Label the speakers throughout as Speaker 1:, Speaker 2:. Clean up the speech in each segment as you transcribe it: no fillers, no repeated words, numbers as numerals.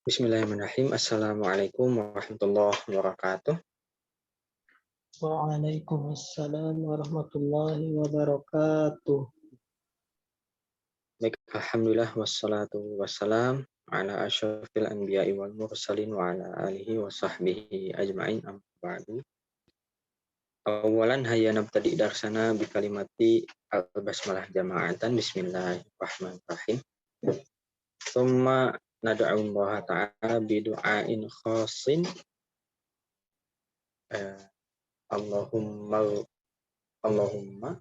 Speaker 1: Bismillahirrahmanirrahim. Assalamualaikum warahmatullahi wabarakatuh.
Speaker 2: Waalaikumsalam warahmatullahi wabarakatuh.
Speaker 1: Baik, alhamdulillah wassalatu wassalam ala asyrafil anbiya'i wal mursalin wa ala alihi wa sahbihi ajma'in amma ba'du. Awalan hayya nabtadi darsana bi kalimati al-basmalah jama'atan bismillahirrahmanirrahim. Tsumma nad'u Allah ta'ala bi du'ain khasin. Allahumma Allahumma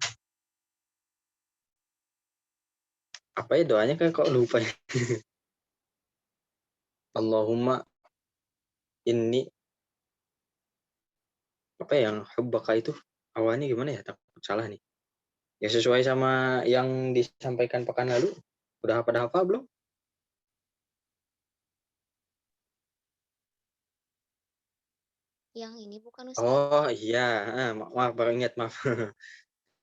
Speaker 1: apa ya doanya kok lupa ya. Allahumma inni apa yang hubbaka itu awalnya gimana ya, takut salah nih ya, sesuai sama yang disampaikan pekan lalu. Udah pada hafal belum?
Speaker 3: Yang ini bukan Ustaz.
Speaker 1: Oh iya, maaf baru ingat, maaf.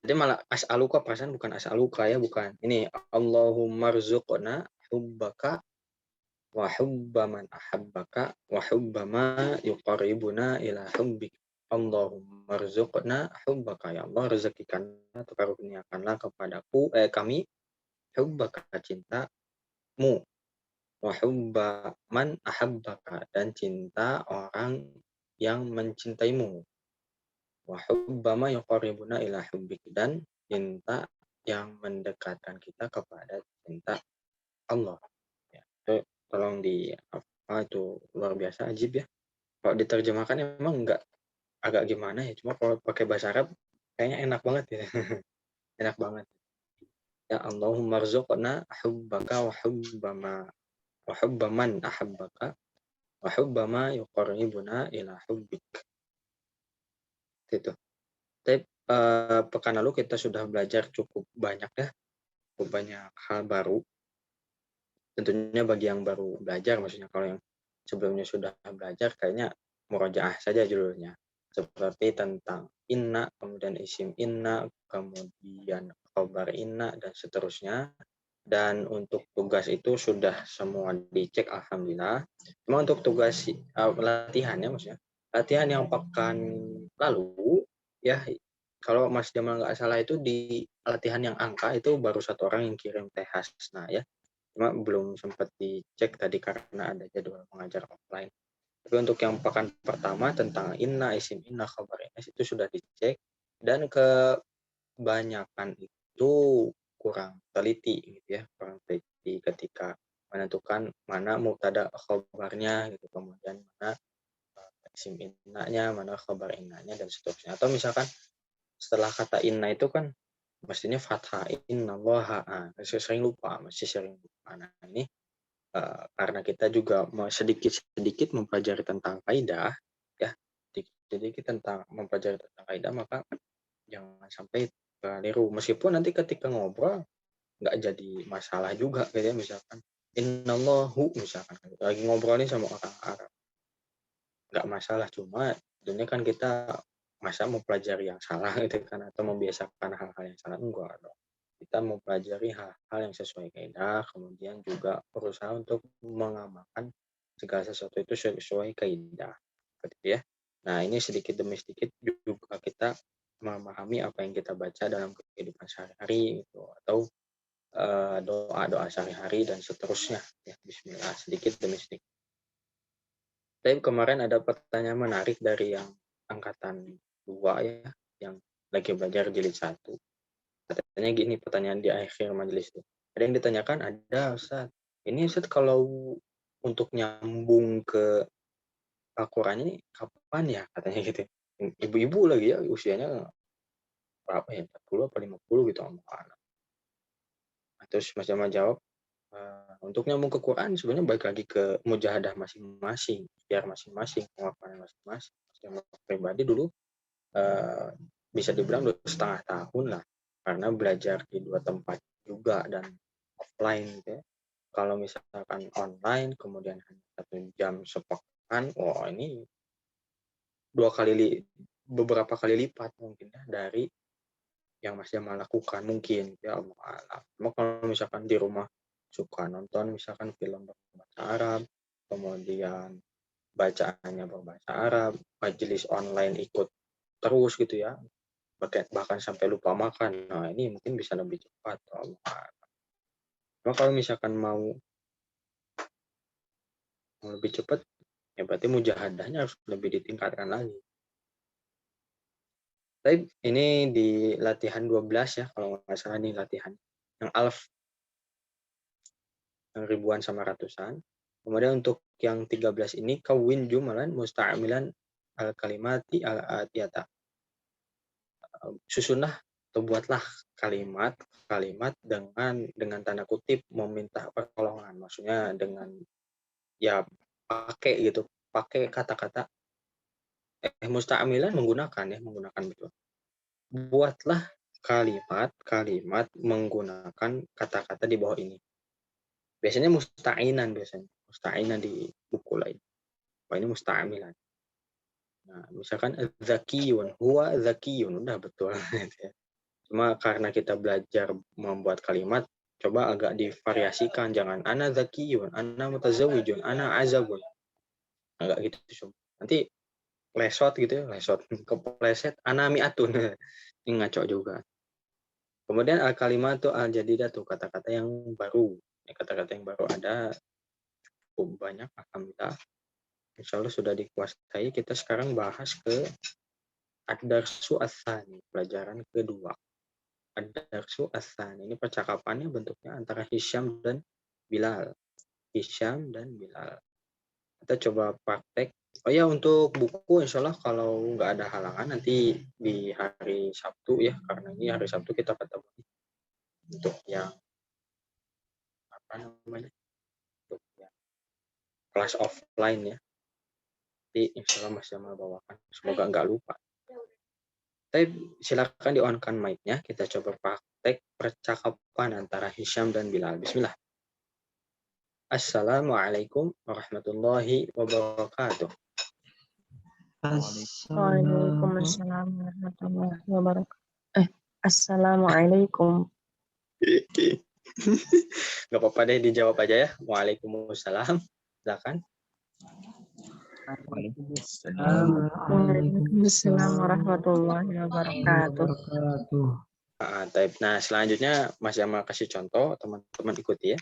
Speaker 1: Jadi malah as'aluka, perasaan bukan as'aluka ya, bukan ini. Allahumma rzuqna hubbaka wa hubba man ahabbaka wa hubba ma yuqarribuna ila hubbik. Allahumma rzuqna hubbaka, ya Allah rezekikan atau karuniakanlah kepadaku kami hubbaka, cintamu, wa hubba man ahabbaka, dan cinta orang yang mencintaimu, wa hubba ma yuqarribuna ila hubbik, dan cinta yang mendekatkan kita kepada cinta Allah. Ya, itu tolong di apa itu luar biasa ajib ya. Kalau diterjemahkan emang enggak, agak gimana ya, cuma kalau pakai bahasa Arab kayaknya enak banget ya. Enak banget. Ya Allahumma rzuqna hubbaka wa hubba man ahabbaka wa hubba ma yuqarribuna ila hubbik. Gitu. Tapi pekan lalu kita sudah belajar cukup banyak ya, cukup banyak hal baru. Tentunya bagi yang baru belajar, maksudnya kalau yang sebelumnya sudah belajar kayaknya murojaah saja judulnya. Seperti tentang inna, kemudian isim inna, kemudian khobar inna, dan seterusnya. Dan untuk tugas itu sudah semua dicek alhamdulillah. Cuma untuk tugas latihannya, maksudnya latihan yang pekan lalu ya, kalau Mas Jamal nggak salah itu di latihan yang angka itu baru satu orang yang kirim teh Hasna ya. Cuma belum sempat dicek tadi karena ada jadwal mengajar offline. Tapi untuk yang pekan pertama tentang inna, isim inna, khabar inna itu sudah dicek, dan kebanyakan itu kurang teliti gitu ya, kurang teliti ketika menentukan mana mubtada khabarnya gitu, kemudian mana isim innanya, mana khabar innanya, dan seterusnya. Atau misalkan setelah kata inna itu kan mestinya fathah, inna allaha, masih sering lupa. Nah ini karena kita juga mau sedikit-sedikit mempelajari tentang kaidah ya, sedikit tentang mempelajari tentang kaidah, maka jangan sampai keliru. Meskipun nanti ketika ngobrol nggak jadi masalah juga gitu ya, misalkan innallahu misalkan lagi ngobrol nih sama orang Arab, nggak masalah. Cuma tentunya kan kita masa mempelajari yang salah gitu kan, atau membiasakan hal-hal yang salah, enggak dong. Kita mempelajari hal-hal yang sesuai kaidah, kemudian juga berusaha untuk mengamalkan segala sesuatu itu sesuai kaidah gitu ya. Nah ini sedikit demi sedikit juga kita memahami apa yang kita baca dalam kehidupan sehari-hari gitu, atau doa-doa sehari-hari dan seterusnya ya. Bismillah, sedikit demi sedikit. Tapi kemarin ada pertanyaan menarik dari yang angkatan 2 ya, yang lagi belajar jilid 1. Katanya gini pertanyaan di akhir majelis itu. Ada yang ditanyakan, ada Ustaz, ini Ustaz kalau untuk nyambung ke Al-Quran ini kapan ya, katanya gitu. Ibu-ibu lagi ya, usianya berapa ya, 40 apa 50 gitu. Terus Mas Jamal jawab, untuk nyambung ke Quran sebenarnya balik lagi ke mujahadah masing-masing, biar masing-masing pengalaman masing-masing. Mas Jamal pribadi dulu bisa dibilang 2,5 tahun lah, karena belajar di 2 tempat juga dan offline gitu ya. Kalau misalkan online kemudian hanya 1 jam sepekan, wah ini beberapa kali lipat mungkin ya dari yang Mas Jamal lakukan mungkin, ya Allah alam. Cuma kalau misalkan di rumah suka nonton misalkan film berbahasa Arab, kemudian bacaannya berbahasa Arab, majelis online ikut terus gitu ya, bahkan sampai lupa makan. Nah, ini mungkin bisa lebih cepat. Cuma kalau misalkan mau lebih cepat, ya berarti mujahadahnya harus lebih ditingkatkan lagi. Tapi ini di latihan 12 ya, kalau nggak salah nih latihan. Yang alf, yang ribuan sama ratusan. Kemudian untuk yang 13 ini, kawin jumalan musta'amilan al-kalimati al-atiyata. Susunlah atau buatlah kalimat dengan tanda kutip meminta pertolongan. Maksudnya dengan ya pakai kata-kata musta'amilan menggunakan betul. Buatlah kalimat menggunakan kata-kata di bawah ini. Biasanya musta'inan di buku lain. Wah, ini musta'amilan. Nah, misalkan zakiyun, huwa zakiyun, udah betul. Cuma karena kita belajar membuat kalimat, coba agak divariasikan. Jangan ana zakiyun, ana mutazawijun, ana azabun. Agak gitu. Nanti lesot gitu ya, kepleset, ana mi'atun. Ini ngaco juga. Kemudian al-kalimat itu al-jadidah tuh, kata-kata yang baru. Kata-kata yang baru ada cukup banyak, alhamdulillah. Insya Allah sudah dikuasai. Kita sekarang bahas ke ad-darsu ats-tsani, pelajaran kedua. Ad-darsu ats-tsani, ini percakapannya bentuknya antara Hisyam dan Bilal. Hisyam dan Bilal. Kita coba praktek. Oh ya, untuk buku insya Allah kalau nggak ada halangan nanti di hari Sabtu ya, karena ini hari Sabtu kita ketemu untuk yang apa namanya, untuk yang kelas offline ya. Jadi insya Allah Mas Jamal bawakan. Semoga nggak lupa. Tapi silakan di-on-kan mic-nya. Kita coba praktek percakapan antara Hisyam dan Bilal. Bismillah. Assalamualaikum warahmatullahi wabarakatuh.
Speaker 3: Waalaikumsalam warahmatullahi wabarakatuh. Assalamualaikum.
Speaker 1: Gak apa-apa deh, dijawab aja ya. Waalaikumsalam. Silakan.
Speaker 3: Waalaikumsalam warahmatullahi wabarakatuh.
Speaker 1: Nah, selanjutnya Mas Jamal kasih contoh, teman-teman ikuti ya.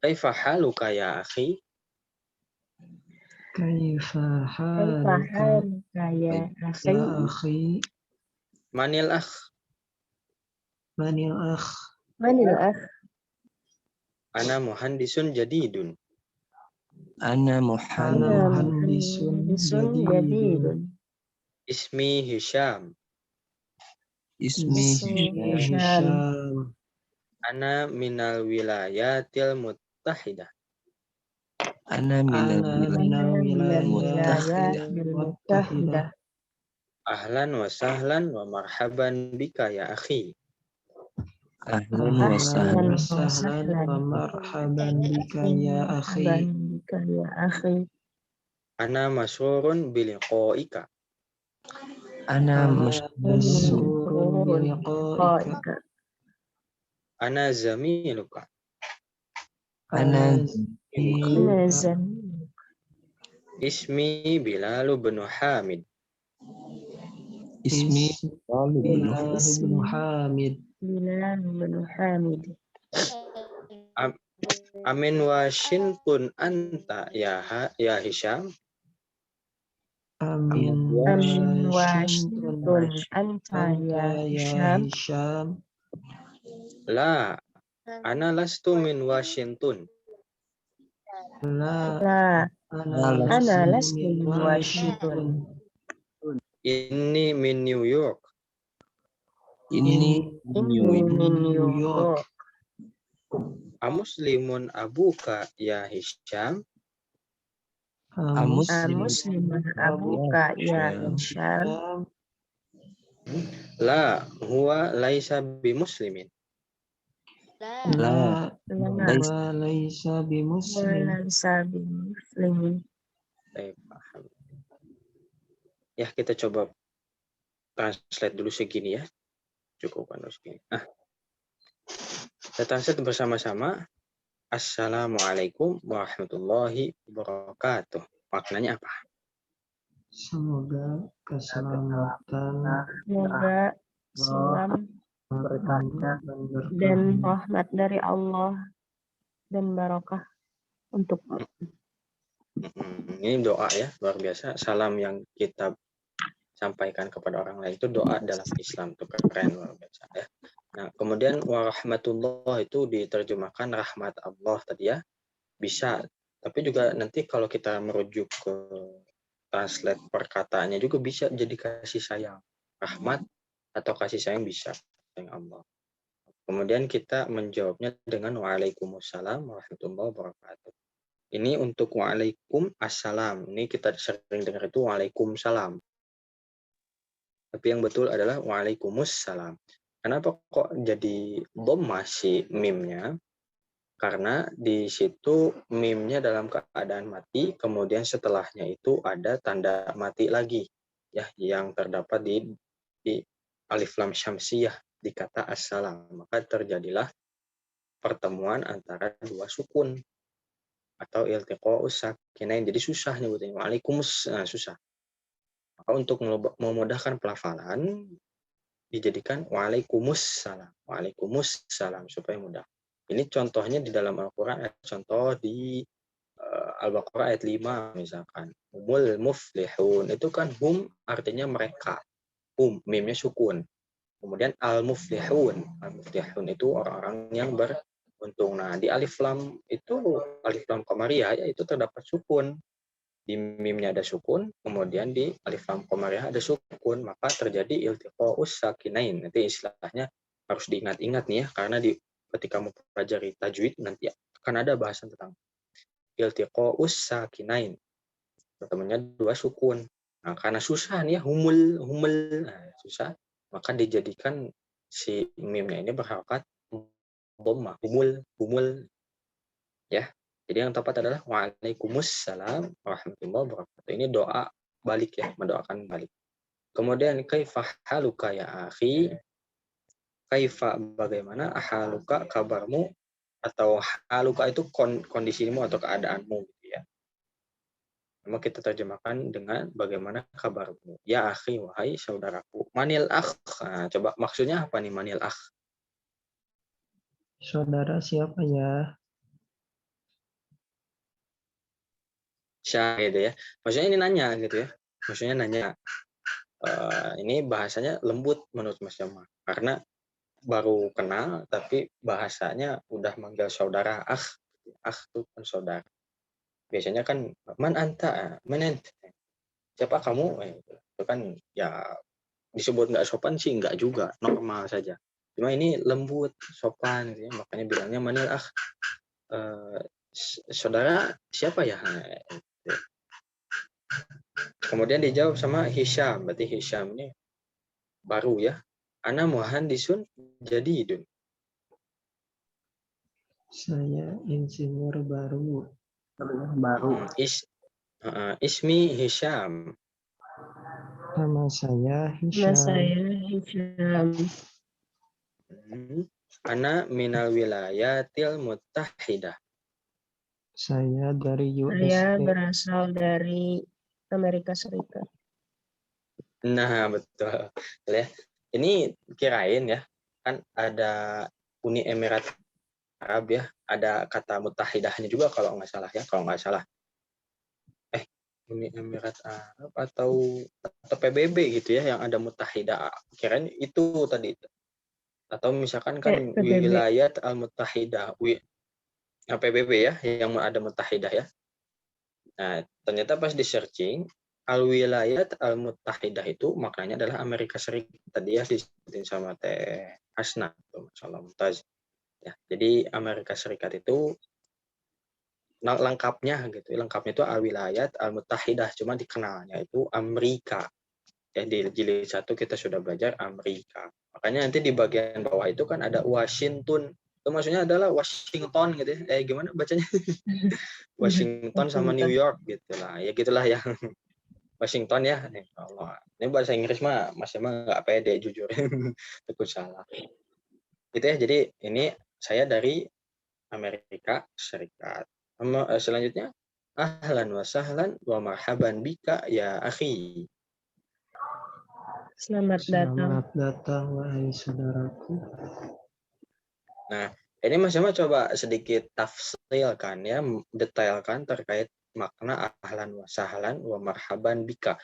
Speaker 1: Kaifa haluka ya akhi?
Speaker 2: Kaifa
Speaker 3: haluka ya
Speaker 2: akhi?
Speaker 1: Manil akh?
Speaker 2: Manil akh?
Speaker 3: Manil akh?
Speaker 1: Ana muhandisun jadidun.
Speaker 2: Ana muhandisun jadidun.
Speaker 1: Ismi Hisyam.
Speaker 2: Ismi Hisyam.
Speaker 1: Ana minal wilayatil muttahidah.
Speaker 2: Ana minal wilayatil muttahidah.
Speaker 1: Ahlan wa sahlan wa marhaban bika ya akhi.
Speaker 2: Ahlan wa sahlan wa marhaban bika ya akhi.
Speaker 1: Ana masrurun biliqaika.
Speaker 2: Ana masrurun biliqaika.
Speaker 1: Ana zamiluka.
Speaker 2: Ana
Speaker 1: Ismi Bilal bin Hamid.
Speaker 2: Ismi Bilal bin Hamid.
Speaker 1: Amin Washington anta ya Hisyam.
Speaker 2: Amin Washington anta ya Hisyam.
Speaker 1: La, ana lastu min Washington.
Speaker 3: La, ana lastu min Washington.
Speaker 1: Ini min New York.
Speaker 2: Ini min New York.
Speaker 1: Amuslimun abuka ya Hisyam.
Speaker 3: Amuslimun abuka ya Hisyam.
Speaker 1: La, huwa laisa bimuslimin.
Speaker 2: La, huwa laisa bimuslimin.
Speaker 1: Paham. Ya, kita coba translate dulu segini ya. Cukup kan segini. Kita translate bersama-sama. Assalamualaikum warahmatullahi wabarakatuh. Maknanya apa?
Speaker 2: Semoga keselamatan
Speaker 3: Semoga salam
Speaker 2: berkahnya
Speaker 3: dan rahmat dari Allah dan barokah untuk
Speaker 1: Ini doa ya, luar biasa. Salam yang kita sampaikan kepada orang lain itu doa dalam Islam, itu keren, luar biasa ya. Nah, kemudian warahmatullah itu diterjemahkan rahmat Allah tadi ya, bisa. Tapi juga nanti kalau kita merujuk ke translate perkataannya juga bisa jadi kasih sayang. Rahmat atau kasih sayang bisa, sayang Allah. Kemudian kita menjawabnya dengan waalaikumsalam warahmatullahi wabarakatuh. Ini untuk waalaikum assalam. Ini kita sering dengar itu waalaikumsalam. Tapi yang betul adalah waalaikumussalam. Kenapa kok jadi dhamma si mimnya? Karena di situ mimnya dalam keadaan mati, kemudian setelahnya itu ada tanda mati lagi, ya, yang terdapat di alif lam syamsiyah di kata assalam. Maka terjadilah pertemuan antara dua sukun atau iltiqa'us sakinain. Jadi susah nyebutin susah. Maka untuk memudahkan pelafalan dijadikan waalaikumsalam supaya mudah. Ini contohnya di dalam Al-Qur'an, contoh di Al-Baqarah ayat 5 misalkan. Humul muflihun, itu kan hum artinya mereka. Mimnya sukun. Kemudian al-muflihun itu orang-orang yang beruntung. Nah, di alif lam itu alif lam qamariyah ya, itu terdapat sukun. Di mimnya ada sukun, kemudian di alif lam qamariyah ada sukun, maka terjadi iltiqa'us sakinain. Nanti istilahnya harus diingat-ingat nih ya, karena ketika mempelajari tajwid nanti akan ada bahasan tentang iltiqa'us sakinain. Pertemuannya dua sukun. Nah, karena susah nih ya, humul, nah, susah, maka dijadikan si mimnya ini berharokat dhamma, humul, ya. Jadi yang tepat adalah waalaikumsalam warahmatullahi wabarakatuh. Ini doa balik ya, mendoakan balik. Kemudian kaifa haluka ya akhi? Kaifa bagaimana, haluka kabarmu, atau haluka itu kondisimu atau keadaanmu gitu ya. Maka kita terjemahkan dengan bagaimana kabarmu. Ya akhi, wahai saudaraku. Manil akh. Nah, coba maksudnya apa nih manil akh?
Speaker 2: saudara siapa ya?
Speaker 1: Syah gitu ya. Maksudnya ini nanya gitu ya. Maksudnya nanya. Ini bahasanya lembut menurut Mas Jama. Karena baru kenal tapi bahasanya udah manggil saudara. Akh itu kan saudara. Biasanya kan man anta, siapa kamu? Itu kan ya disebut nggak sopan sih, nggak juga, normal saja. Cuma ini lembut, sopan gitu ya. Makanya bilangnya manil saudara siapa ya? Kemudian dijawab sama Hisham. Berarti Hisham ini baru ya. Ana muhandisun jadidun.
Speaker 2: Saya insinyur baru.
Speaker 1: Ismi Hisham.
Speaker 2: Nama saya
Speaker 3: Nama saya
Speaker 2: Hisham.
Speaker 3: Hisham.
Speaker 1: Ana minal wilayatil muttahidah.
Speaker 2: Saya dari
Speaker 3: Saya
Speaker 2: USA.
Speaker 3: berasal dari Amerika Serikat.
Speaker 1: Nah, betul. Ya. Ini kirain ya, kan ada Uni Emirat Arab ya, ada kata muttahidahnya juga kalau nggak salah ya, kalau nggak salah. Uni Emirat Arab atau PBB gitu ya, yang ada muttahidah. Kirain itu tadi. Atau misalkan kan
Speaker 3: PBB.
Speaker 1: wilayat al-muttahidah, PBB ya, yang ada muttahidah ya. Nah, ternyata pas di searching, al-wilayat al-muttahidah itu maknanya adalah Amerika Serikat. Tadi ya disebutin sama Teh Hasna, masalah Mumtaz. Ya, jadi Amerika Serikat itu lengkapnya gitu. Lengkapnya itu al-wilayat al-muttahidah, cuma dikenalnya itu Amerika. Ya, di jilid 1 kita sudah belajar Amerika. Makanya nanti di bagian bawah itu kan ada Washington. Itu maksudnya adalah Washington gitu ya. Gimana bacanya? Washington sama New York gitu lah. Ya gitulah ya. Washington ya. Allah. Ini bahasa Inggris mah masih mah nggak pede jujur. Takut salah. Gitu ya. Jadi ini saya dari Amerika Serikat. Selanjutnya, ahlan wa sahlan wa marhaban bika ya akhi.
Speaker 3: Selamat datang.
Speaker 2: Selamat datang wahai saudaraku.
Speaker 1: Nah, ini Mas Yama coba sedikit tafsilkan ya, detailkan terkait makna ahlan wa sahlan wa marhaban bika.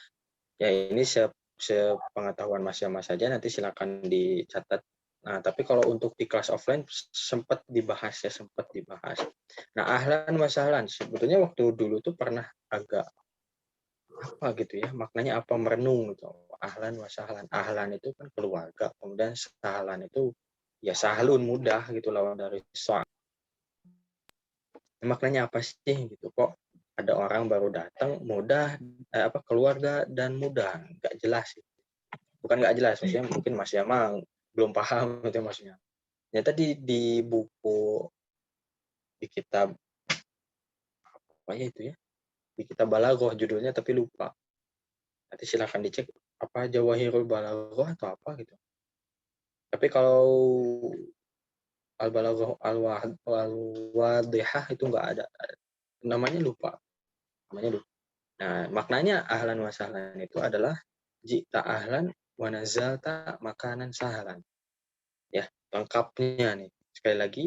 Speaker 1: Ya ini sepengetahuan Mas Yama saja, nanti silakan dicatat. Nah, tapi kalau untuk di kelas offline sempat dibahas ya, sempat dibahas. Nah, ahlan wa sahlan sebetulnya waktu dulu tuh pernah agak apa gitu ya, maknanya apa, merenung gitu. Ahlan wa sahlan. Ahlan itu kan keluarga, kemudian sahlan itu ya sahlun, mudah gitu, lawan dari soal. Maknanya apa sih gitu, kok ada orang baru datang mudah, keluarga dan mudah, nggak jelas sih. Bukan nggak jelas, maksudnya mungkin Mas Yama belum paham itu maksudnya. Ternyata di buku, di kitab apa ya itu ya, di kitab Balaghah judulnya tapi lupa. Nanti silakan dicek apa Jawahirul Balaghah atau apa gitu. Tapi kalau Al-Balaghah Al-Wadihah itu nggak ada. Namanya lupa. Nah, maknanya ahlan wa sahlan itu adalah jita ahlan wa nazalta makanan sahlan. Ya, lengkapnya nih. Sekali lagi,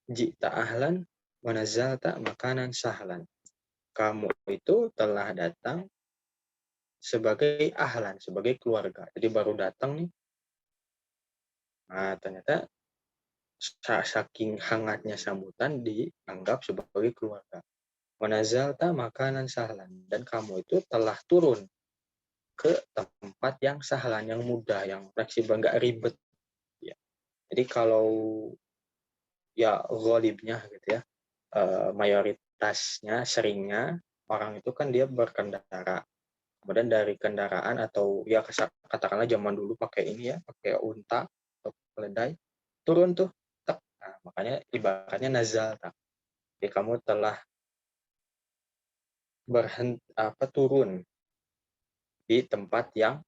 Speaker 1: jita ahlan wa nazalta makanan sahlan. Kamu itu telah datang sebagai ahlan, sebagai keluarga. Jadi baru datang nih. Nah, ternyata saking hangatnya sambutan dianggap sebagai keluarga. Wanazalta makanan sahlan, dan kamu itu telah turun ke tempat yang sahlan, yang mudah, yang fleksibel, nggak ribet. Ya. Jadi kalau ya ghalibnya gitu ya, mayoritasnya, seringnya orang itu kan dia berkendara. Kemudian dari kendaraan atau ya katakanlah zaman dulu pakai ini ya, pakai unta atau keledai, turun tuh. Nah, makanya ibaratnya nazalta. Jadi kamu telah turun di tempat yang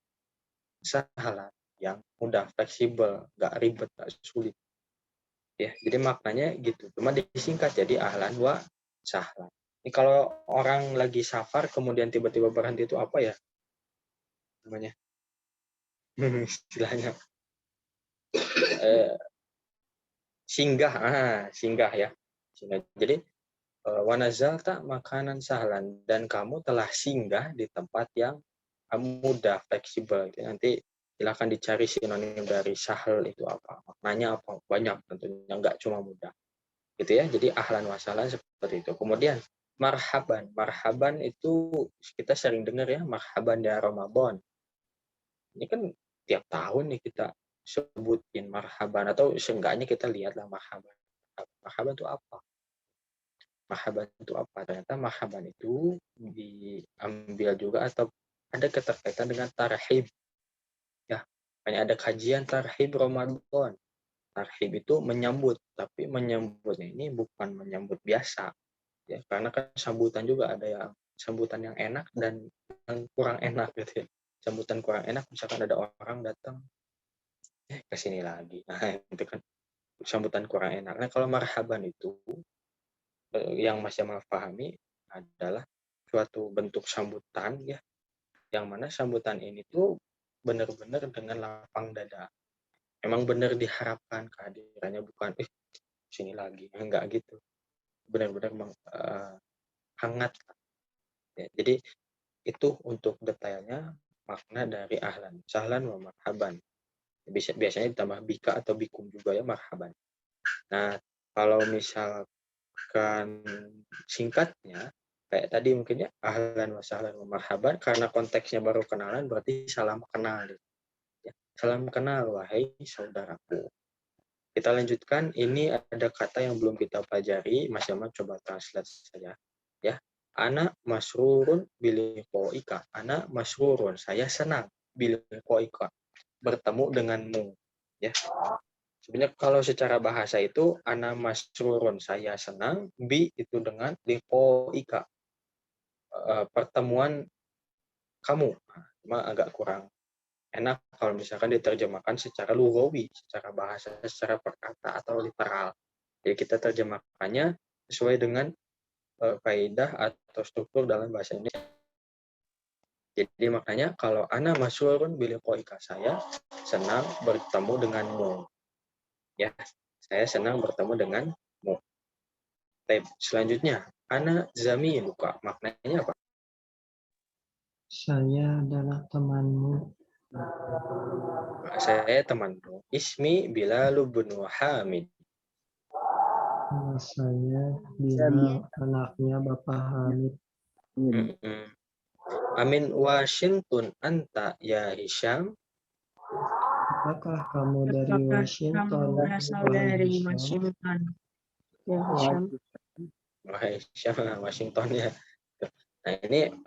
Speaker 1: sahlan, yang mudah, fleksibel, nggak ribet, nggak sulit. Ya, jadi maknanya gitu. Cuma disingkat jadi ahlan wa sahlan. Ini kalau orang lagi safar kemudian tiba-tiba berhenti itu apa ya namanya? Istilahnya singgah, singgah ya. Singgah. Jadi wanazalta makanan sahlan, dan kamu telah singgah di tempat yang mudah, fleksibel. Nanti silakan dicari sinonim dari sahal itu apa, maknanya apa, banyak tentunya, nggak cuma mudah gitu ya. Jadi ahlan wa sahlan seperti itu. Kemudian marhaban itu kita sering dengar ya, marhaban ya Ramadan. Ini kan tiap tahun nih kita sebutin marhaban, atau seenggaknya kita lihatlah marhaban. Marhaban itu apa? Marhaban itu apa? Ternyata marhaban itu diambil juga atau ada keterkaitan dengan tarhib. Ya, makanya ada kajian tarhib Ramadan. Tarhib itu menyambut, tapi menyambutnya ini bukan menyambut biasa. Ya, karena kan sambutan juga ada yang sambutan yang enak dan yang kurang enak gitu ya. Sambutan kurang enak, misalkan ada orang datang, ke sini lagi. Nah, itu kan sambutan kurang enak. Nah, kalau marhaban itu yang Mas Jamal pahami adalah suatu bentuk sambutan ya, yang mana sambutan ini tuh benar-benar dengan lapang dada. Emang benar diharapkan kehadirannya, bukan sini lagi, enggak gitu. Benar-benar hangat. Ya, jadi itu untuk detailnya makna dari ahlan, sahlan wa marhaban. Biasanya ditambah bika atau bikum juga ya, marhaban. Nah, kalau misalkan singkatnya kayak tadi mungkin ya, ahlan wa sahlan wa marhaban, karena konteksnya baru kenalan berarti salam kenal ya. Salam kenal wahai saudaraku. Kita lanjutkan, ini ada kata yang belum kita pelajari, Mas Yaman coba translate saja ya. Ana masrurun biliqaika. Ana masrurun, saya senang biliqaika, bertemu denganmu ya. Sebenarnya kalau secara bahasa itu ana masrurun, saya senang, bi itu dengan, liqaika pertemuan kamu. Cuma agak kurang enak kalau misalkan diterjemahkan secara lugawi, secara bahasa, secara perkata atau literal. Jadi Jadi kita terjemahkannya sesuai dengan kaidah atau struktur dalam bahasa Indonesia. Jadi maknanya kalau ana masyhurun biliqaika, saya senang bertemu denganmu. Ya, saya senang bertemu denganmu. Selanjutnya, ana zamiluka, maknanya apa?
Speaker 2: Saya adalah temanmu.
Speaker 1: Saya temanmu. Ismi Bilal bin Hamid.
Speaker 2: Nama saya Bilal, anaknya Bapak Hamid.
Speaker 1: Mm-mm. Amin Washington anta ya Hisham.
Speaker 2: Apakah kamu dari
Speaker 3: Apakah
Speaker 2: Washington,
Speaker 3: kamu berasal
Speaker 2: wahai
Speaker 3: dari
Speaker 2: Hisham?
Speaker 3: Washington? Ya, Hisham.
Speaker 1: Wahai Hisham, Washington ya. Nah ini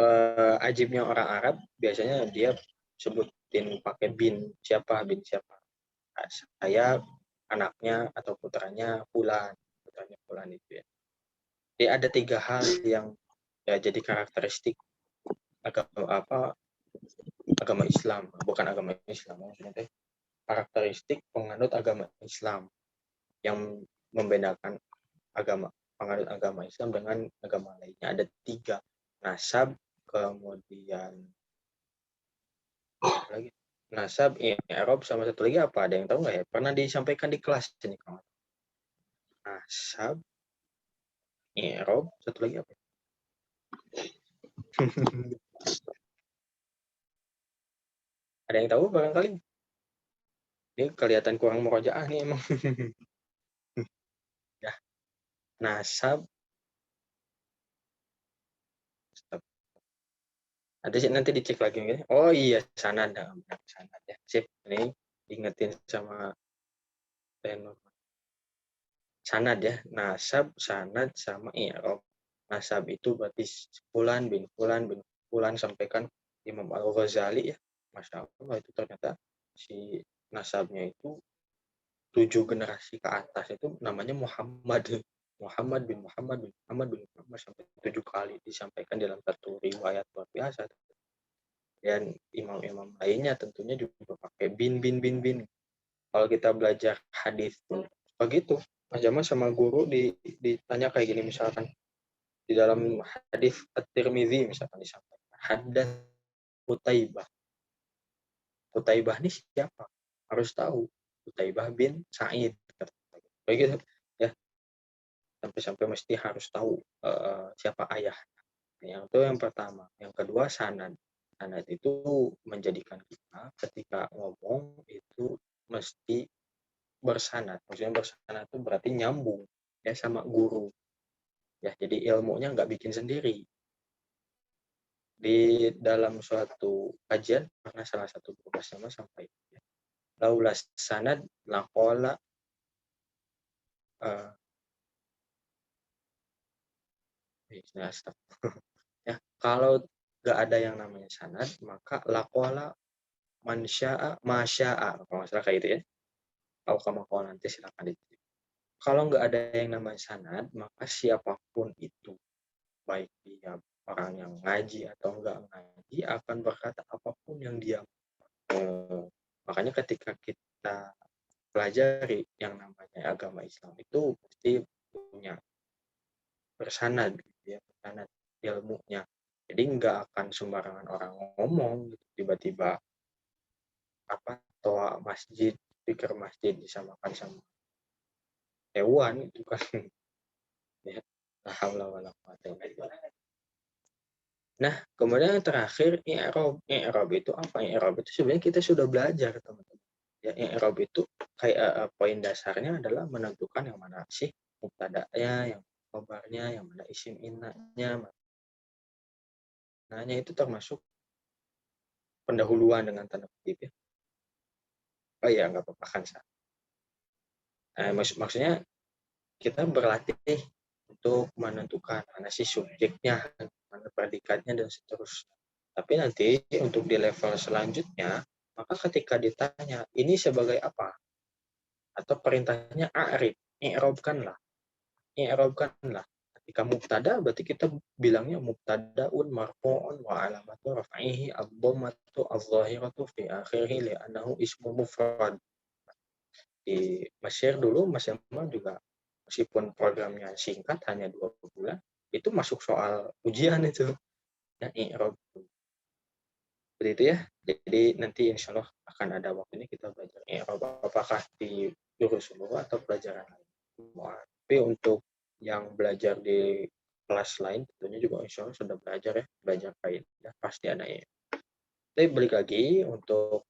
Speaker 1: ajibnya orang Arab, biasanya dia sebutin pakai bin siapa. Nah, saya anaknya atau putranya Fulan itu ya. Jadi ada 3 hal yang ya jadi karakteristik agama Islam, bukan agama Islam maksudnya karakteristik penganut agama Islam yang membedakan penganut agama Islam dengan agama lainnya. Ada 3, nasab, kemudian lagi nasab, i'rab, sama satu lagi apa? Ada yang tahu nggak ya? Pernah disampaikan di kelas ini kawan. Nasab, i'rab, satu lagi apa? Ada yang tahu barangkali? Ini kelihatan kurang murojaah nih emang. Ya, nasab. Nanti dicek lagi. Oh iya, sanad ya. Sip, ini ingetin sama tenor. Sanad ya, nasab, sanad, sama i'rab. Nasab itu berarti Fulan bin Fulan, sampaikan Imam Al-Ghazali ya. Masya Allah, itu ternyata si nasabnya itu 7 generasi ke atas itu namanya Muhammad. Muhammad bin Muhammad sampai 7 kali disampaikan dalam satu riwayat luar biasa. Dan imam-imam lainnya tentunya juga pakai bin. Kalau kita belajar hadis pun begitu. Mas Jamal sama guru ditanya kayak gini, misalkan di dalam hadis At-Tirmidzi misalkan disampaikan hadats Qutaibah. Qutaibah ini siapa? Harus tahu. Qutaibah bin Sa'id. Begitu ya. Sampai mesti harus tahu siapa ayah. Yang itu yang pertama. Yang kedua sanad. Sanad itu menjadikan kita ketika ngomong itu mesti bersanad. Maksudnya bersanad itu berarti nyambung ya sama guru. Ya, jadi ilmunya nggak bikin sendiri. Di dalam suatu kajian pernah salah satu guru sama sampai laulas sanad laqala ya, kalau nggak ada yang namanya sanad maka laqala man syaa ma syaa, kalau nggak salah kayak gitu ya. Kalau kamu nanti silakan dicek. Kalau nggak ada yang namanya sanad, maka siapapun itu, baik dia orang yang ngaji atau enggak ngaji, akan berkata apapun yang dia mau. Makanya ketika kita pelajari yang namanya agama Islam itu pasti punya bersanad, gitu ya, bersanad ilmunya. Jadi nggak akan sembarangan orang ngomong gitu, tiba-tiba toa masjid, speaker masjid disamakan sama hewan itu kan. Ya. Nah, kemudian yang terakhir i'rab itu apa? I'rab itu sebenarnya kita sudah belajar, teman-teman. Ya, i'rab itu kayak poin dasarnya adalah menentukan yang mana sih mubtada'nya, yang khabarnya, yang mana isim innanya. Maknanya itu termasuk pendahuluan dengan tanda kutip ya. Oh iya, nggak apa-apa kan. Maksudnya kita berlatih untuk menentukan mana sih subjeknya, mana predikatnya, dan seterusnya. Tapi nanti untuk di level selanjutnya, maka ketika ditanya, ini sebagai apa? Atau perintahnya a'rif, i'rabkanlah. Ketika mubtada, berarti kita bilangnya mubtada'un marfu'un wa alamatu raf'ihi ad-dhammatu adh-dhahiratu fi akhirih li'annahu ismu mufrad. Di Mesir dulu, Mas Yamal juga meskipun programnya singkat hanya 2 bulan, itu masuk soal ujian itu. Ya, i'rab. Seperti itu ya. Jadi nanti insya Allah akan ada waktunya kita belajar i'rab, apakah di jurus semua atau pelajaran lain. Tapi untuk yang belajar di kelas lain tentunya juga insya Allah sudah belajar ya, belajar kaidah pasti ada ya. Tapi balik lagi untuk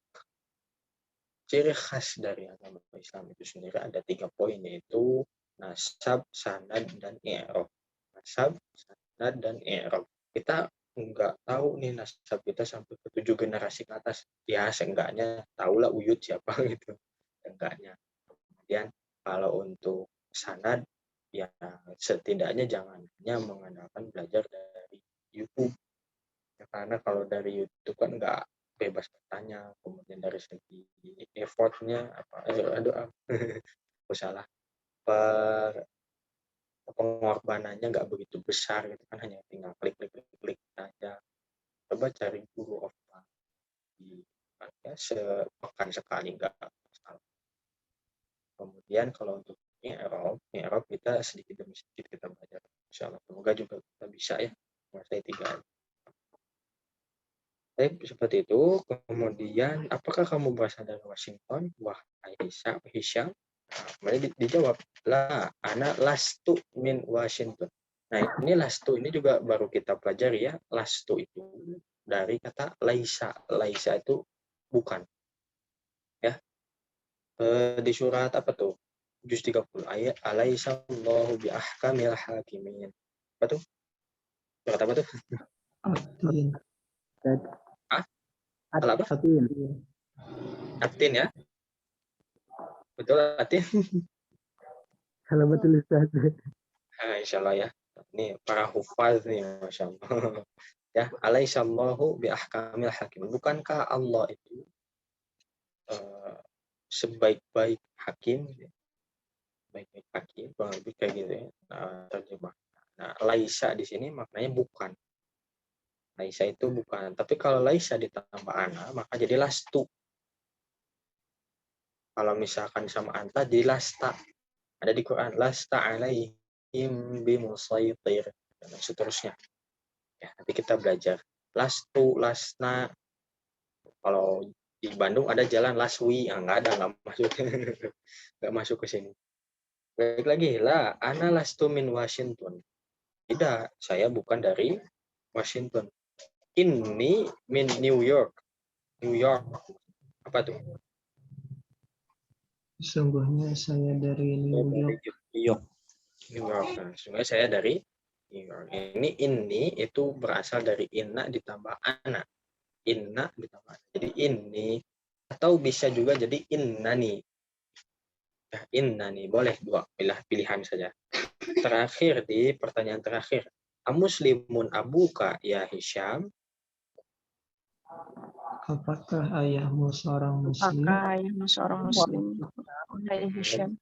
Speaker 1: ciri khas dari agama Islam itu sendiri ada 3 poin, yaitu nasab, sanad, dan i'rab. Nasab, sanad, dan i'rab. Kita nggak tahu nih nasab kita sampai ke 7 generasi ke atas. Ya, seenggaknya tahulah Uyut siapa gitu. Seenggaknya. Kemudian kalau untuk sanad, ya setidaknya jangan hanya mengandalkan belajar dari YouTube. Ya, karena kalau dari YouTube kan nggak bebas bertanya, kemudian dari segi effortnya salah pengorbanannya nggak begitu besar gitu kan, hanya tinggal klik aja. Coba cari guru offline ya, sepekan sekali nggak masalah. Kemudian kalau untuk i'rab kita sedikit demi sedikit kita belajar, insyaallah semoga juga kita bisa ya menguasai 3. Seperti itu. Kemudian, apakah kamu berasal dari Washington? Wahai Hisham. Nah, kemudian dijawab, lah, ana lastu min Washington. Nah, ini lastu ini juga baru kita pelajari ya. Lastu itu dari kata laisa. Laisa itu bukan. Ya. Di surat apa tuh? Juz 30 ayat alaisallahu bi ahkamil hakimin. Apa tuh? Surat apa tuh?
Speaker 2: Atin.
Speaker 1: Apa? Atin ya. Betul Atin.
Speaker 4: Kalau betul Ustaz.
Speaker 1: Nah, insyaallah ya. Ini para hufaz nih, Masya Allah. Ya, alaisallahu bi ahkamil hakim. Bukankah Allah itu sebaik-baik hakim? Baik-baik hakim, kurang lebih kayak gitu ya. Terjemah. Nah, laisa di sini maknanya bukan. Laisa itu bukan. Tapi kalau laisa ditambah ana, maka jadi lastu. Kalau misalkan sama anta, jadi lasta. Ada di Quran, lasta alaihim bimusaitir. Dan seterusnya. Ya, nanti kita belajar. Lastu, lasna. Kalau di Bandung ada jalan Laswi, nggak ada, nggak masuk. Nggak masuk ke sini. Baik lagi, lah, ana lastu min Washington. Tidak, saya bukan dari Washington. Ini min New York. New York. Apa tuh?
Speaker 2: Sesungguhnya saya dari New York.
Speaker 1: New York. Nah, sesungguhnya saya dari New York. Ini itu berasal dari inna ditambah ana. Inna ditambah ana. Jadi ini, atau bisa juga jadi innani. Ya, innani. Boleh dua pilihan saja. Terakhir, di pertanyaan terakhir. Amuslimun abuka ya Hisham?
Speaker 2: Apakah ayahmu seorang muslim?
Speaker 3: Apakah ayahmu seorang muslim? Wahai Hisham.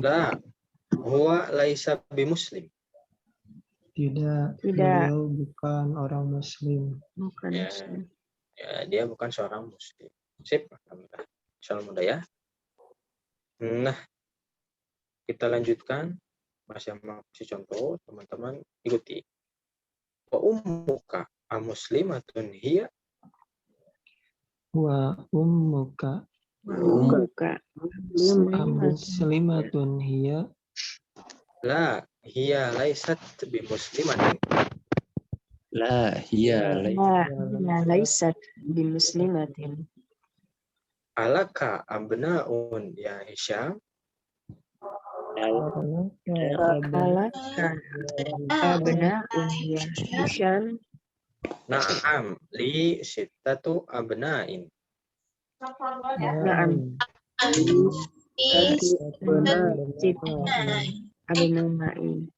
Speaker 1: La, huwa laisa bimuslim.
Speaker 2: Tidak,
Speaker 3: Tidak.
Speaker 2: beliau bukan orang muslim.
Speaker 3: Bukan
Speaker 1: Ya,
Speaker 3: muslim.
Speaker 1: ya, dia bukan seorang muslim. Sip, alhamdulillah. Salam mudah ya. Nah, kita lanjutkan. Masih kasih contoh, teman-teman ikuti. Wa ummuka amuslimatun hiya?
Speaker 2: Wa ummuka
Speaker 3: Buka.
Speaker 2: muslimatun hiya?
Speaker 1: La, hiya laisat bimuslimatin.
Speaker 5: La hiya
Speaker 3: La, laisat bimuslimatin.
Speaker 1: Alaka abnaun ya Hisham?
Speaker 3: Alaka abna'un ya Hisham.
Speaker 1: Na'am, li sittatu abna'in.
Speaker 3: Na'am. Abna'in.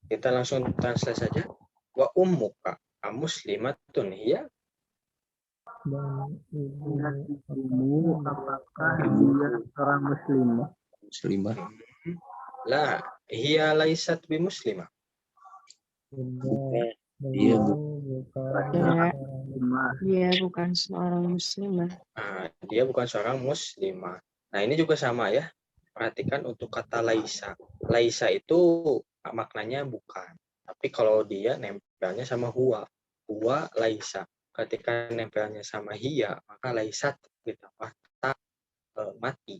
Speaker 1: Kita langsung translate saja. Wa ummuka amuslimatun hiya?
Speaker 2: Dan
Speaker 4: Ibumu apakah dia seorang muslimah?
Speaker 5: muslimah.
Speaker 1: La, hiya laisat bimuslimah.
Speaker 5: Iya,
Speaker 3: Dia bukan seorang muslimah.
Speaker 1: Dia bukan seorang muslimah. Nah, ini juga sama ya. perhatikan untuk kata laisa. Laisa itu maknanya bukan. Tapi kalau dia nempelnya sama huwa laisa. Ketika nempelnya sama hiya, maka laisat ditambah tak mati.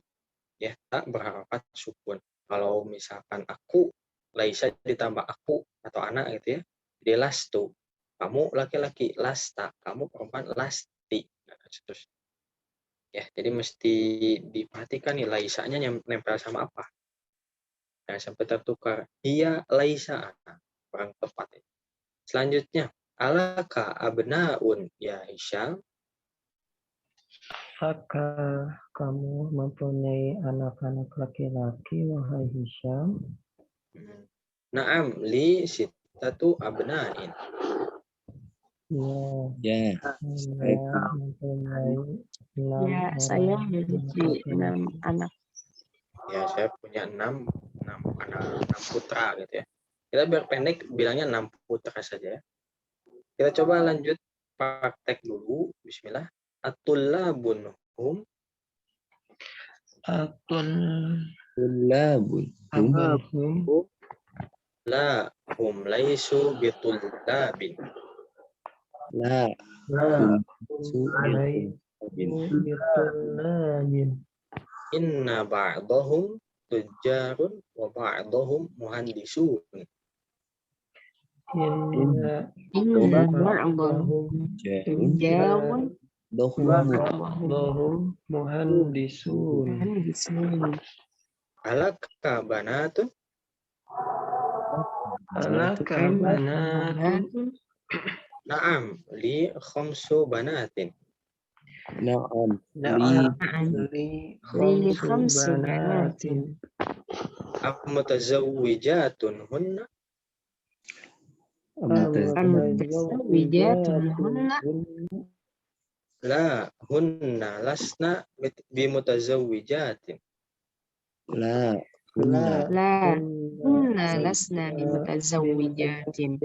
Speaker 1: Ya, tak berharakat sukun. Kalau misalkan aku, laisa ditambah aku atau anak gitu ya. Jadi lastu. Kamu laki-laki, lasta. Kamu perempuan, lasti. Nah, terus. Ya, jadi mesti diperhatikan nih laisanya yang nempel sama apa. Nah, sampai tertukar. Hiya laisa. Kurang tepat. Ya. Selanjutnya, alaka abnaun ya Hisham.
Speaker 2: Apakah kamu mempunyai anak-anak laki-laki, wahai Hisham?
Speaker 1: Naam li sittatu abnain.
Speaker 2: Ya,
Speaker 5: Ya,
Speaker 2: saya mempunyai 6
Speaker 3: Ya, saya
Speaker 2: orang
Speaker 3: memiliki 6 anak.
Speaker 1: Ya, saya punya 6 putra gitu ya. Kita biar pendek bilangnya 6 putra saja ya. Kita coba lanjut praktek dulu. Bismillah. At-tullabun hum
Speaker 5: tulabun.
Speaker 1: la hum laisu bitullabin.
Speaker 5: La,
Speaker 1: Inna ba'dahum tujjarun wa ba'dahum muhandisun.
Speaker 2: Inna
Speaker 3: ba'dahum tujjarun
Speaker 2: ba'dahum muhandisun.
Speaker 1: Alaka banatun
Speaker 2: Alaka banatun.
Speaker 1: na'am li khamsu banatin.
Speaker 5: Na'am.
Speaker 2: Li
Speaker 3: li
Speaker 2: khamsu
Speaker 3: khamsi
Speaker 2: banatin.
Speaker 1: Amutazawwijatun hunna
Speaker 3: Amutazawwijatun hunna
Speaker 1: la hunna lasna bimutazawwijatin.
Speaker 5: La,
Speaker 3: la hunna lasna bimutazawwijatin.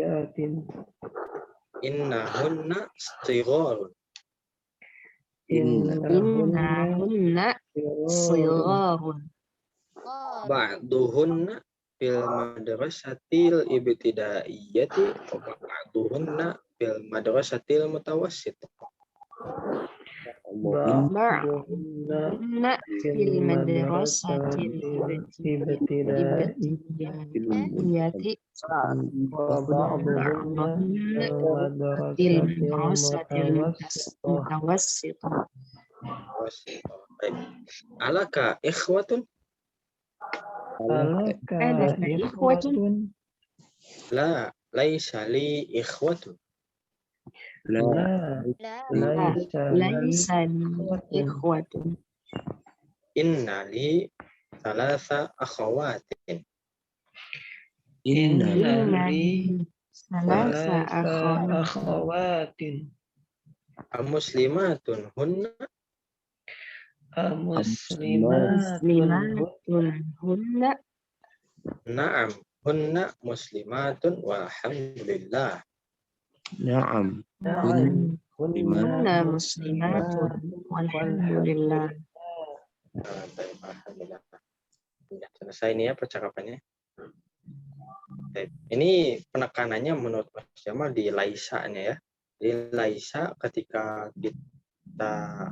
Speaker 1: Inna hunna sigharun.
Speaker 3: Inna hunna sigharun.
Speaker 1: Ba'duhunna fil madrasatil ibtidaiyati wa ba'duhunna fil madrasatil mutawassithah.
Speaker 3: Ba'duhunna fil madrasatil ibtidaiyati wa ba'duhunna fil madrasatil mutawassithah.
Speaker 1: Alaka ikhwatun
Speaker 2: Alaka
Speaker 3: ikhwatun?
Speaker 1: la laisa li ikhwatun.
Speaker 2: laisa
Speaker 3: li ikhwatun.
Speaker 1: Inna li thalatha akhawatin.
Speaker 5: Inna
Speaker 3: li salasa
Speaker 2: akhawatin.
Speaker 1: Amuslimatun hunna
Speaker 3: muslimatun hunna
Speaker 1: na'am hunna muslimatun walhamdulillah.
Speaker 5: Na'am.
Speaker 3: hunna muslimatun walhamdulillah.
Speaker 1: Alhamdulillah. Selesai nih ya percakapannya. Ini penekanannya menurut Mas Jamal di laisa-nya ya. Di laisa ketika kita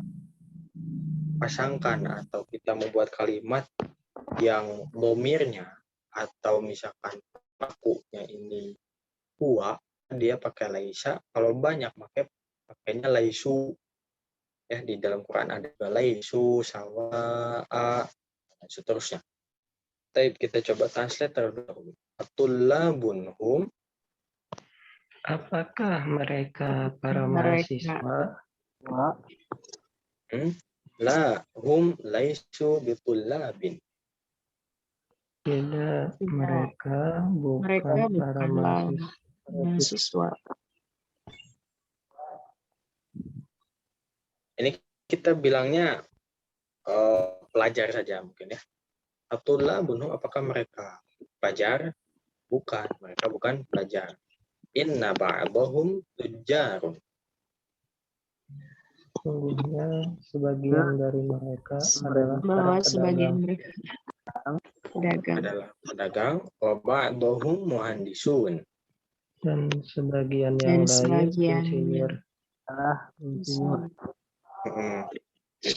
Speaker 1: pasangkan atau kita membuat kalimat yang domirnya atau misalkan pakunya ini huwa, dia pakai laisa. Kalau banyak pakainya laisu. Ya, di dalam Quran ada laisu, sawa'a, dan seterusnya. Tapi kita coba translate terlebih dahulu. At-tullabun hum.
Speaker 2: Apakah mereka para mahasiswa?
Speaker 1: La hum laisu bitullabin.
Speaker 2: Tidak, mereka bukan para
Speaker 3: mahasiswa.
Speaker 1: Ini kita bilangnya pelajar saja mungkin ya. At-tullabun hum, apakah mereka pelajar? Bukan, mereka bukan pelajar. Inna ba'dahum tujjarun.
Speaker 2: Sungguhnya sebagian dari mereka adalah para pedagang.
Speaker 3: pedagang.
Speaker 1: adalah pedagang, wa ba'dhum muhandisun.
Speaker 2: Dan sebagian
Speaker 3: Dan
Speaker 2: yang lain
Speaker 3: sebagian
Speaker 2: insinyur.
Speaker 4: insinyur.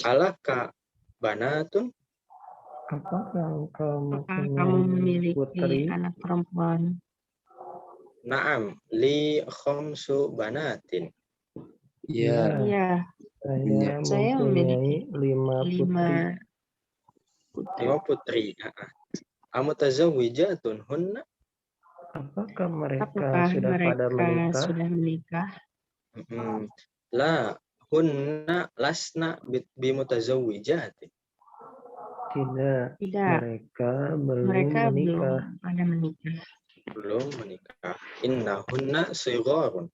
Speaker 1: Alaka banatun,
Speaker 2: Apakah engkau
Speaker 3: Apakah kamu
Speaker 2: mempunyai putri?
Speaker 3: memiliki anak perempuan?
Speaker 1: na'am, li khamsu banatin.
Speaker 5: Ya.
Speaker 3: Iya,
Speaker 2: Saya mempunyai 5 putri.
Speaker 3: 5 putri.
Speaker 1: 5 putri. Amutazawwijatun hunna?
Speaker 2: Apakah mereka
Speaker 3: Apakah
Speaker 2: sudah pada
Speaker 3: mereka
Speaker 2: menikah?
Speaker 3: sudah menikah?
Speaker 1: La hunna lasna bimutazawwijatin.
Speaker 2: Tidak,
Speaker 3: Tidak,
Speaker 2: mereka belum
Speaker 3: mereka
Speaker 2: menikah.
Speaker 3: belum pada menikah.
Speaker 1: Belum menikah. Innahunna sigharun.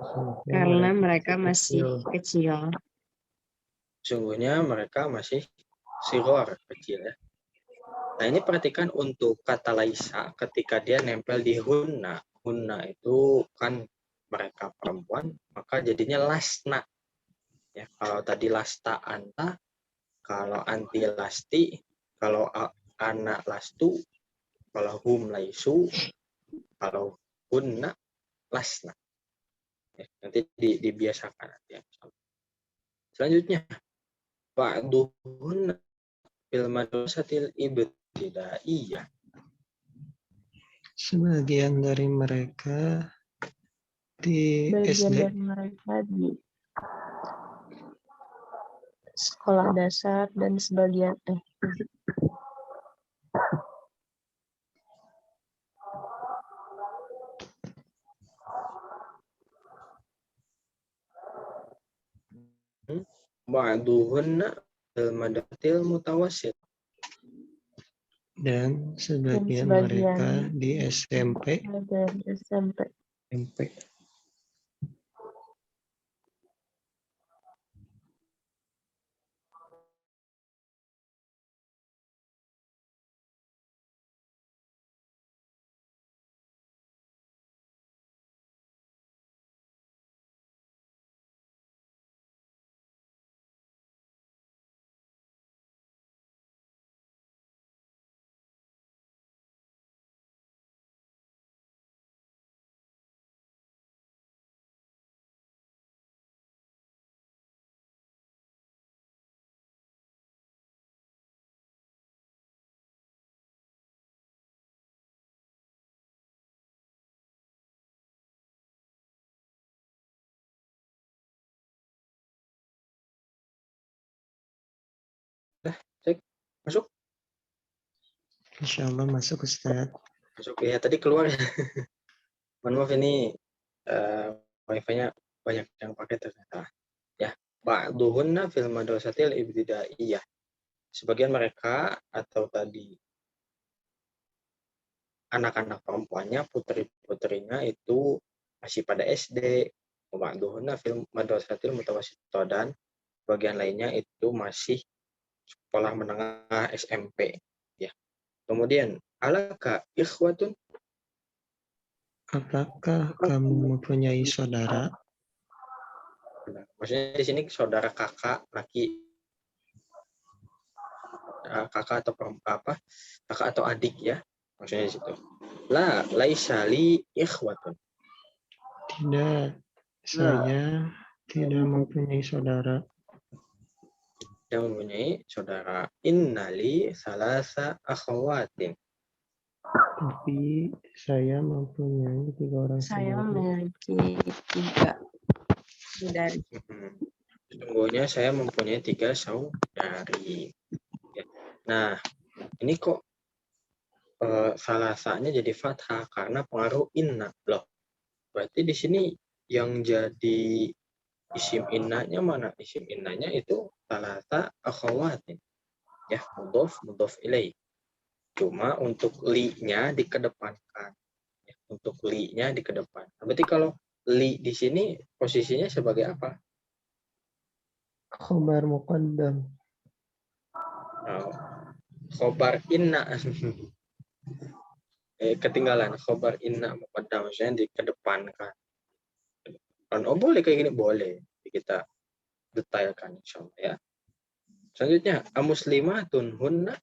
Speaker 2: Sesungguhnya
Speaker 3: Karena mereka masih
Speaker 2: kecil.
Speaker 3: kecil.
Speaker 1: Sungguhnya mereka masih sighar, kecil ya. Nah ini perhatikan untuk kata laisa ketika dia nempel di hunna. Hunna itu kan mereka perempuan, maka jadinya lasna. Ya, kalau tadi lasta anta, kalau anti lasti, kalau anak lastu, kalau hum laisu, kalau hunna lasna. Ya, nanti dibiasakan nanti ya. Selanjutnya, ba'duhunna fil madrasatil ibtidaiyah.
Speaker 2: Sebagian dari mereka di SD.
Speaker 3: Bagian dari mereka di sekolah dasar dan sebagian
Speaker 1: Ba'duhunna fil madrasatil mutawassit.
Speaker 2: Dan sebagian mereka di SMP.
Speaker 3: dari SMP.
Speaker 1: Masuk?
Speaker 2: Insya Allah masuk Ustaz.
Speaker 1: Masuk ya, tadi keluar. Mohon maaf ini wifi-nya banyak yang pakai ternyata. Ya, ba'duhunna fil madrasatil ibtidaiyah. Sebagian mereka atau tadi anak-anak perempuannya, putri-putrinya itu masih pada SD. Ba'duhunna fil madrasatil mutawassithah, dan bagian lainnya itu masih sekolah menengah SMP. Ya. Kemudian alaka ikhwatun,
Speaker 2: Apakah kamu mempunyai saudara?
Speaker 1: maksudnya di sini saudara kakak laki, kakak atau perempuan, kakak atau adik ya, maksudnya di situ. La laisa li ikhwatun.
Speaker 2: Tidak, saya tidak mempunyai saudara.
Speaker 1: Yang mempunyai saudara. Innali salasa akhawatin.
Speaker 2: Tapi saya mempunyai 3 orang
Speaker 3: Saya
Speaker 2: saudara.
Speaker 3: memiliki 3 saudari.
Speaker 1: Sesungguhnya saya mempunyai 3 saudari. Nah, ini kok salasanya jadi fathah karena pengaruh inna loh. Berarti di sini yang jadi isim innanya mana? Isim innanya itu salasa akhawatin. Ya, mudhof ilaih. Cuma untuk li-nya dikedepankan. Ya, untuk li-nya dikedepankan. Berarti kalau li di sini posisinya sebagai apa?
Speaker 2: Khobar muqaddam.
Speaker 1: Khobar inna. Ketinggalan khobar inna muqaddam, maksudnya dikedepankan. Dan boleh kayak gini, boleh. Kita detailkan insyaallah ya. Selanjutnya, amuslimatun hunna.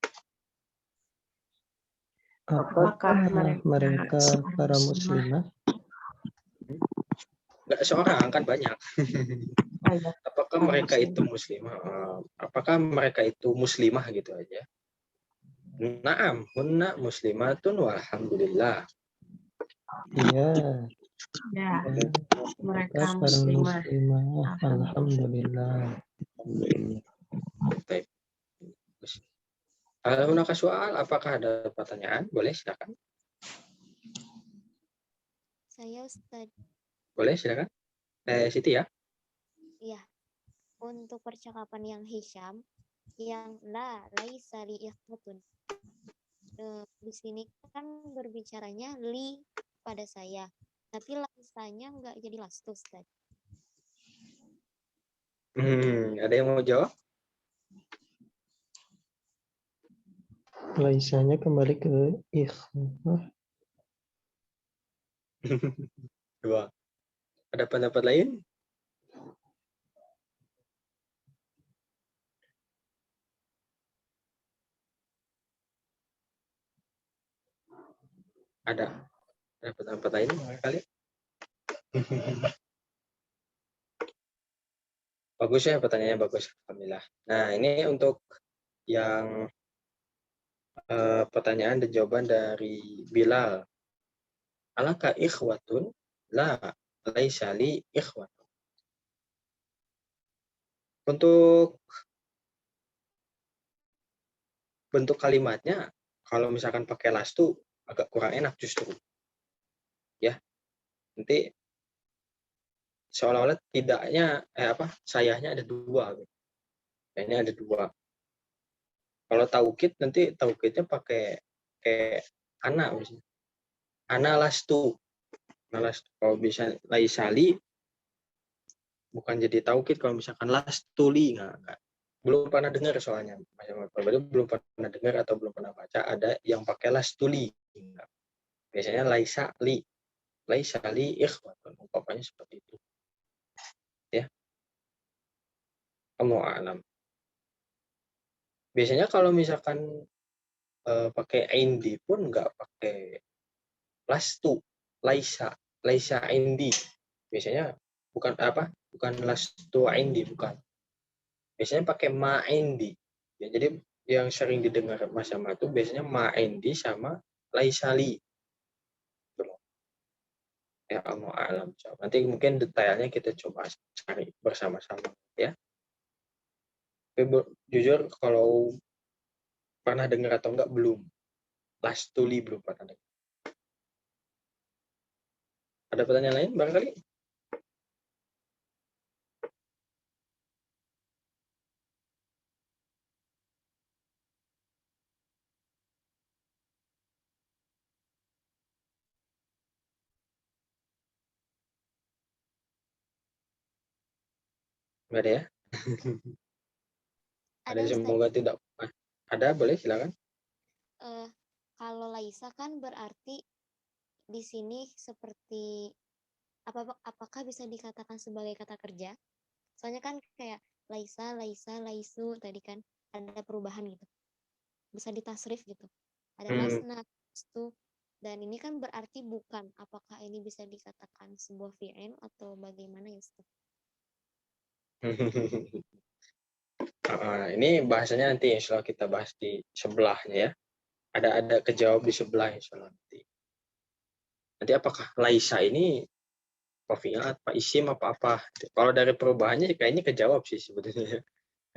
Speaker 2: Apakah mereka para muslimah?
Speaker 1: Enggak seorang, kan banyak.
Speaker 3: Banyak.
Speaker 1: Apakah mereka itu muslimah? Apakah mereka itu muslimah gitu aja? Naam, hunna muslimatun walhamdulillah.
Speaker 2: Iya,
Speaker 3: Ya, mereka
Speaker 2: mereka para
Speaker 3: muslimah.
Speaker 2: muslimah. Alhamdulillah.
Speaker 1: Baik. Hunaka soal, apakah ada pertanyaan? Boleh, silakan.
Speaker 6: Saya Ustadz,
Speaker 1: Boleh, silakan. Siti ya.
Speaker 6: ya, untuk percakapan yang Hisham, yang laisa li ikhwatun. Di sini kan berbicaranya li pada saya, tapi laisanya nggak jadi lastu, Ustadz.
Speaker 1: Ada yang mau jawab?
Speaker 2: Laisanya kembali ke ikhwah.
Speaker 1: Dua. Ada pendapat lain? Ada pendapat lain kali? Bagus ya, pertanyaannya bagus. Alhamdulillah. Nah, ini untuk yang pertanyaan dan jawaban dari Bilal. Alaka ikhwatun? La, laisa li ikhwatun. Untuk bentuk kalimatnya, kalau misalkan pakai lastu, agak kurang enak justru. Ya, nanti seolah-olah tidaknya, sayahnya ada dua. Ini ada dua. Kalau taukid, nanti taukidnya pakai ana misalnya. Ana lastu. Kalau bisa laisali, bukan jadi taukid kalau misalkan lastuli, enggak. Belum pernah dengar soalnya. Belum pernah dengar atau belum pernah baca ada yang pakai lastuli. Enggak. Biasanya laisali ikhwatun. Ungkapannya seperti itu. Ya. Allahu a'lam. Biasanya kalau misalkan pakai indi pun enggak pakai lastu, laisa indi. Biasanya bukan lastu indi, bukan. Biasanya pakai ma indi. Ya, jadi yang sering didengar sama itu biasanya ma indi sama laisali. Ya Allah alam. Nanti mungkin detailnya kita coba cari bersama-sama ya. Tapi jujur kalau pernah dengar atau enggak belum. Lastuli belum pernah dengar. Ada pertanyaan lain barangkali? Enggak ada ya? Ada, semoga tidak. Ada, boleh silakan.
Speaker 6: Kalau laisa kan berarti di sini seperti apakah bisa dikatakan sebagai kata kerja? Soalnya kan kayak laisa, laisu tadi kan ada perubahan gitu. Bisa ditasrif gitu. Ada lasna, lastu, dan ini kan berarti bukan. Apakah ini bisa dikatakan sebuah fi'il atau bagaimana ya, Ustaz?
Speaker 1: Ini bahasanya nanti insya Allah kita bahas di sebelahnya ya. Ada kejawab di sebelah insya Allah nanti. Nanti apakah laisa ini fi'il apa isim apa? Kalau dari perubahannya kayaknya kejawab sih sebetulnya.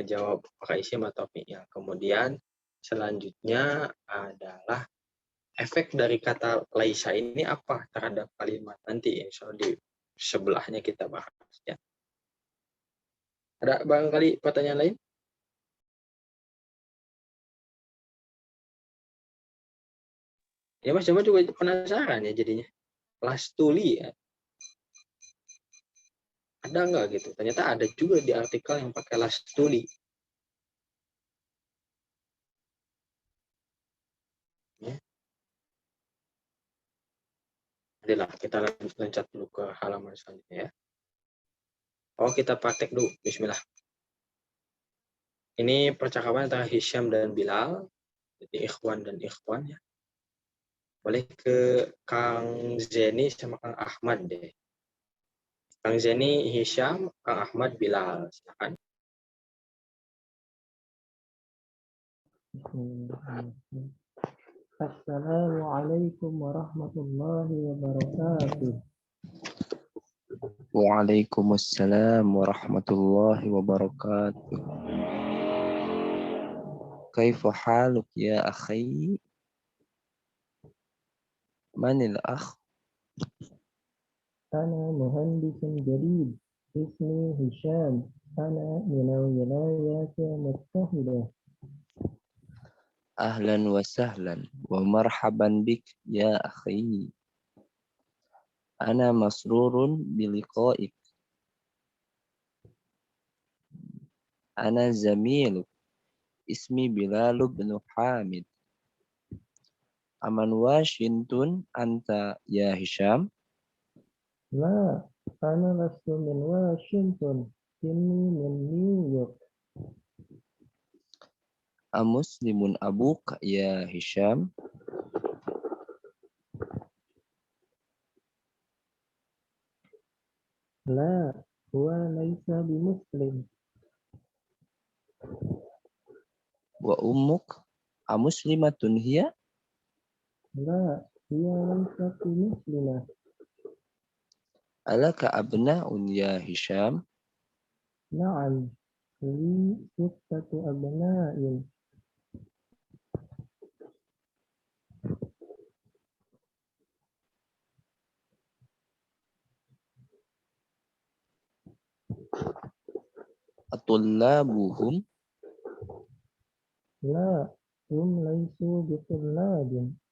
Speaker 1: Kejawab apakah isim atau fi'il. Kemudian selanjutnya adalah efek dari kata laisa ini apa terhadap kalimat nanti insya Allah di sebelahnya kita bahas ya. Ada barangkali pertanyaan lain? Ya Mas, cuma juga penasaran ya jadinya. Lastuli ya. Ada nggak gitu? Ternyata ada juga di artikel yang pakai lastuli. Ya. Adalah kita loncat dulu ke halaman selanjutnya ya. Oh, kita praktek dulu. Bismillah. Ini percakapan antara Hisham dan Bilal, jadi ikhwan dan ikhwan ya. Boleh ke Kang Zeni sama Kang Ahmad deh. Kang Zeni, Hisham, Kang Ahmad, Bilal. Silakan.
Speaker 4: Assalamualaikum warahmatullahi wabarakatuh.
Speaker 5: Waalaikumsalam warahmatullahi wabarakatuh. Kaifa haluk ya akhi? Manil akh?
Speaker 4: Ana muhandisun jadid. Ismi Hisham. Ana minal wilayat muttahidah.
Speaker 5: Ahlan wa sahlan wa marhaban bik ya akhi. Ana masrurun biliqa'ik. Ana zamiluk. Ismi Bilal bin Hamid. Aman Washington anta ya Hisham?
Speaker 4: La, ana lastu min Washington. Inni min New York.
Speaker 5: Amuslimun abuk ya Hisham?
Speaker 4: La, huwa laysa bimuslim.
Speaker 5: Wa ummuk amuslimatun hiya?
Speaker 4: La, hiya laysat bimuslimah.
Speaker 5: Alaka abna'un ya Hisham?
Speaker 4: Na'am, li sittatu abna'in.
Speaker 5: Atullabuhum?
Speaker 4: لا هم ليسوا بطلاب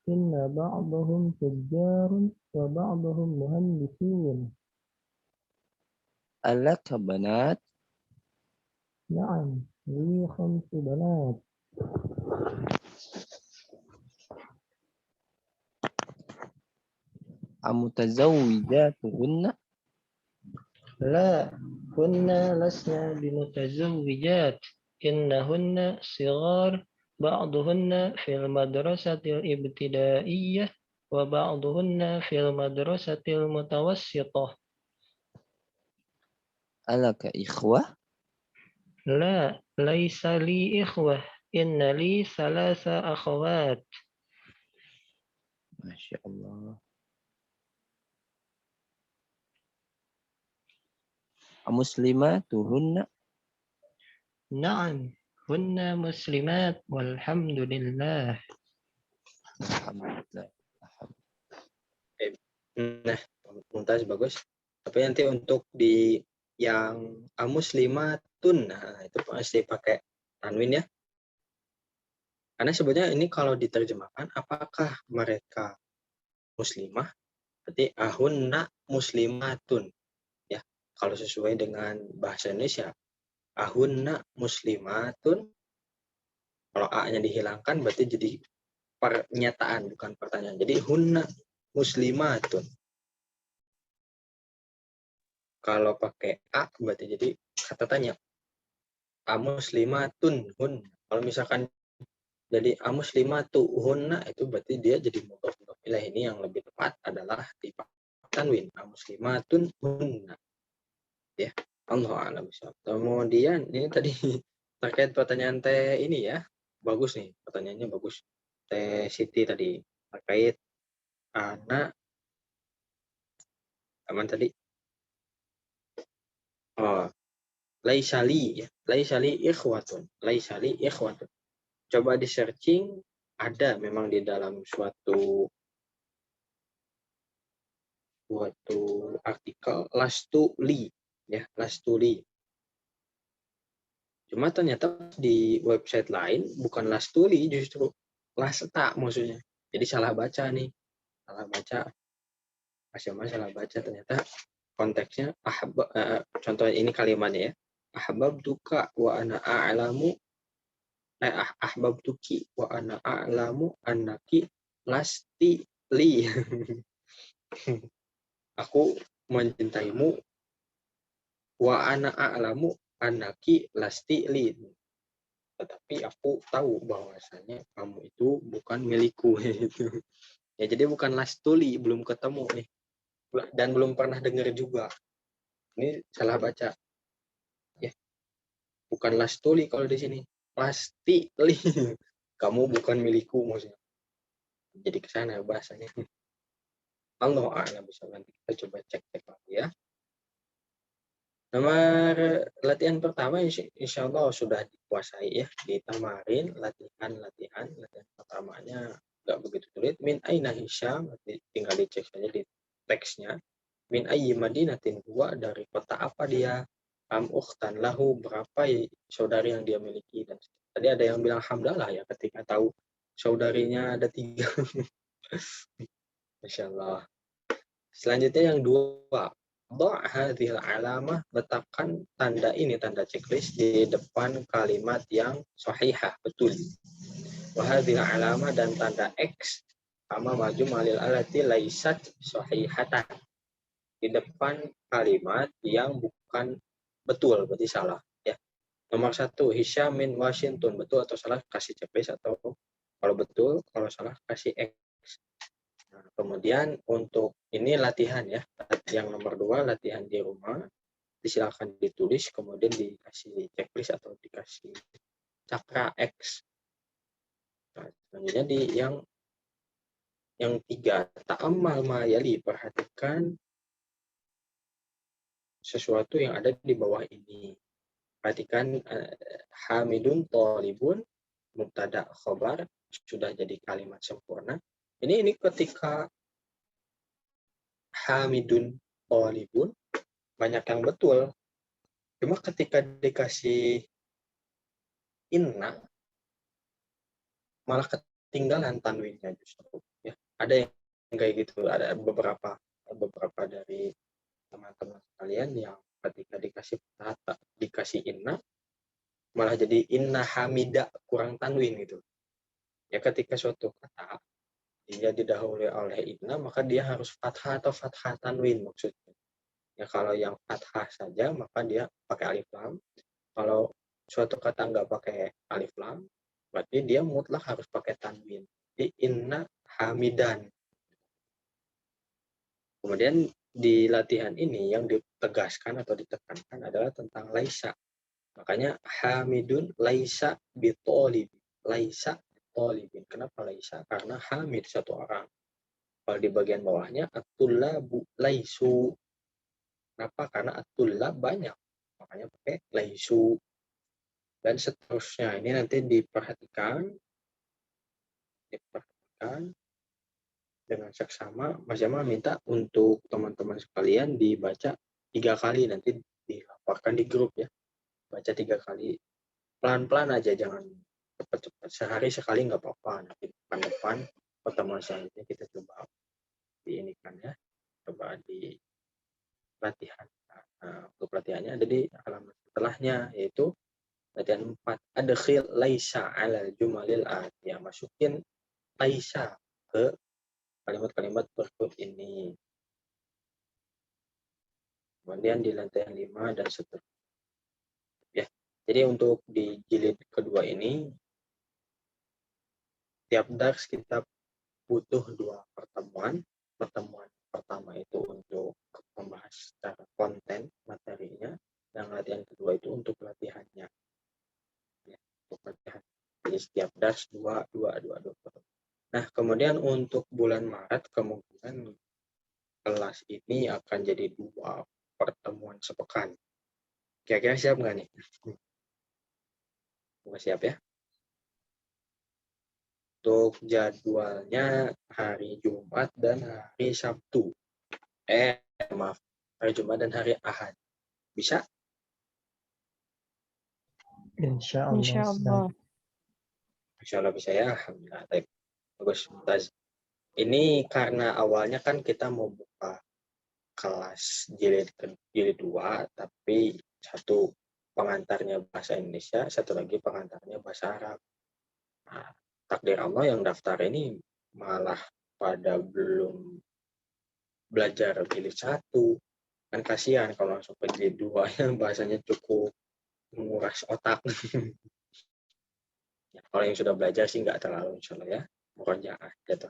Speaker 4: إن بعضهم تجار وبعضهم مهندسون.
Speaker 5: Alaka banat?
Speaker 4: نعم لي 5 بنات.
Speaker 5: Amutazawwijatuhunna?
Speaker 4: لا هن لسنا بمتزوجات إنهن صغار بعضهن في المدرسة الابتدائية وبعضهن في المدرسة المتوسطة.
Speaker 5: Alaka ikhwah?
Speaker 4: لا ليس لي إخوة إن لي 3 أخوات.
Speaker 5: Masya Allah. Amuslimatuhunna?
Speaker 4: نعم هن مسلمات والحمد لله.
Speaker 5: Alhamdulillah.
Speaker 1: Nah, Mumtaz bagus. Tapi nanti untuk di yang amuslimatun, nah itu pasti pakai tanwin ya. Karena sebenarnya ini kalau diterjemahkan, apakah mereka muslimah? Berarti ahunna muslimatun. Ya, kalau sesuai dengan bahasa Indonesia, ahunna muslimatun. Kalau a-nya dihilangkan berarti jadi pernyataan bukan pertanyaan. Jadi hunna muslimatun. Kalau pakai a berarti jadi kata tanya. Amuslimatun hun. Kalau misalkan jadi amuslimatu hunna itu berarti dia jadi mudhof ilaih. Ini yang lebih tepat adalah dipakai tanwin. Amuslimatun hunna. Ya. Allah a'lam bishawab. Kemudian ini tadi terkait pertanyaan teh ini ya. Bagus nih, pertanyaannya bagus. Teh Siti tadi terkait anak aman tadi. Oh, laisali ya. Laisali ikhwatun. Laisali ikhwatun. Coba di searching, ada memang di dalam suatu artikel lastuli ya, lastuli. Cuma ternyata di website lain bukan lastuli, justru lasta maksudnya. Jadi salah baca nih. Salah baca. Mas salah baca, ternyata konteksnya contoh ini kalimatnya ya. Ahbabtuka wa ana a'lamu ahbabtuki wa ana a'lamu annaki lasti li. Aku mencintaimu wa ana a'lamu annaki lasti li. tetapi aku tahu bahwasanya kamu itu bukan milikku gitu. Ya jadi bukan lastuli, belum ketemu nih. Dan belum pernah dengar juga. Ini salah baca. Ya, bukan lastuli kalau di sini. Lastili. Kamu bukan milikku maksudnya. Jadi ke sana bahasanya. Allah a'lam bishawab. Nanti kita coba cek lagi ya. Nomor latihan pertama insya Allah sudah dikuasai ya. Di tamarin latihan pertamanya nggak begitu sulit. Min aina Hisyam, tinggal dicek saja di teksnya. Min ayyi madinatin huwa, dari kota apa dia. Am ukhtan lahu, berapa saudari yang dia miliki. Dan tadi ada yang bilang hamdalah ya ketika tahu saudarinya ada 3. Masya Allah. Selanjutnya yang 2. Hadhil alamah, letakkan tanda ini, tanda checklist di depan kalimat yang sahihah, betul. Wahadhil alamah, dan tanda X sama maju malil alati laisat sahihatan, di depan kalimat yang bukan betul, berarti salah ya. Nomor 1, Hisyam min Washington, betul atau salah kasih checklist, atau kalau betul, kalau salah kasih X. Nah, kemudian untuk ini latihan ya, yang nomor 2 latihan di rumah, silakan ditulis kemudian dikasih checklist atau dikasih cakra X. Nah, selanjutnya di yang 3, ta'ammal ma yali, perhatikan sesuatu yang ada di bawah ini. Perhatikan hamidun thalibun, mubtada khobar sudah jadi kalimat sempurna. Ini ketika hamidun thalibun banyak yang betul. Cuma ketika dikasih inna malah ketinggalan tanwinnya justru. Ya, ada yang kayak gitu, ada beberapa dari teman-teman sekalian yang ketika dikasih inna malah jadi inna hamida, kurang tanwin gitu. Ya ketika suatu kata dia didahului oleh inna, maka dia harus fathah atau fathah tanwin maksudnya. Ya kalau yang fathah saja maka dia pakai alif lam. Kalau suatu kata nggak pakai alif lam, berarti dia mutlak harus pakai tanwin. Di inna hamidan. Kemudian di latihan ini yang ditegaskan atau ditekankan adalah tentang laisa. Makanya hamidun laisa bitolib. Laisa bitolibin. Kenapa laisa? Karena hamid satu orang. Kalau di bagian bawahnya at-tullabu laisu. Kenapa? Karena at-tullab banyak. Makanya pakai laisu. Dan seterusnya. Ini nanti diperhatikan dengan seksama. Mas Jamal minta untuk teman-teman sekalian dibaca 3 kali, nanti dilaporkan di grup ya. Baca 3 kali. Pelan-pelan aja, jangan cepat-cepat. Sehari sekali nggak apa-apa. Nanti depan pertemuan selanjutnya kita coba diinikan ya. Coba di latihan. Nah, untuk latihannya ada di halaman setelahnya, yaitu latihan 4. Adkhil laisa alal jumalil atiyah. Masukin laisa ke kalimat-kalimat berikut ini. Kemudian di latihan 5 dan seterusnya. Ya. Jadi untuk di jilid kedua ini, tiap dars kita butuh 2 pertemuan. Pertemuan pertama itu untuk membahas secara konten materinya, dan latihan kedua itu untuk latihannya. Ya, untuk latihan. Jadi setiap dars 2 pertemuan. Nah, kemudian untuk bulan Maret kemungkinan kelas ini akan jadi 2 pertemuan sepekan. Kira-kira siap nggak nih? Siap ya? Untuk jadwalnya hari Jumat dan hari Sabtu. Maaf, hari Jumat dan hari Ahad. Bisa?
Speaker 4: Insya Allah.
Speaker 3: Insya Allah.
Speaker 1: Insya Allah bisa ya. Alhamdulillah. Bagus, Mumtaz. Ini karena awalnya kan kita mau buka kelas jilid 2, tapi satu pengantarnya bahasa Indonesia, satu lagi pengantarnya bahasa Arab. Nah, takdir Allah yang daftar ini malah pada belum belajar jilid 1. Kan kasihan kalau langsung ke jilid 2 yang bahasanya cukup menguras otak. Ya, kalau yang sudah belajar sih nggak terlalu insya Allah ya, murojaah gitu.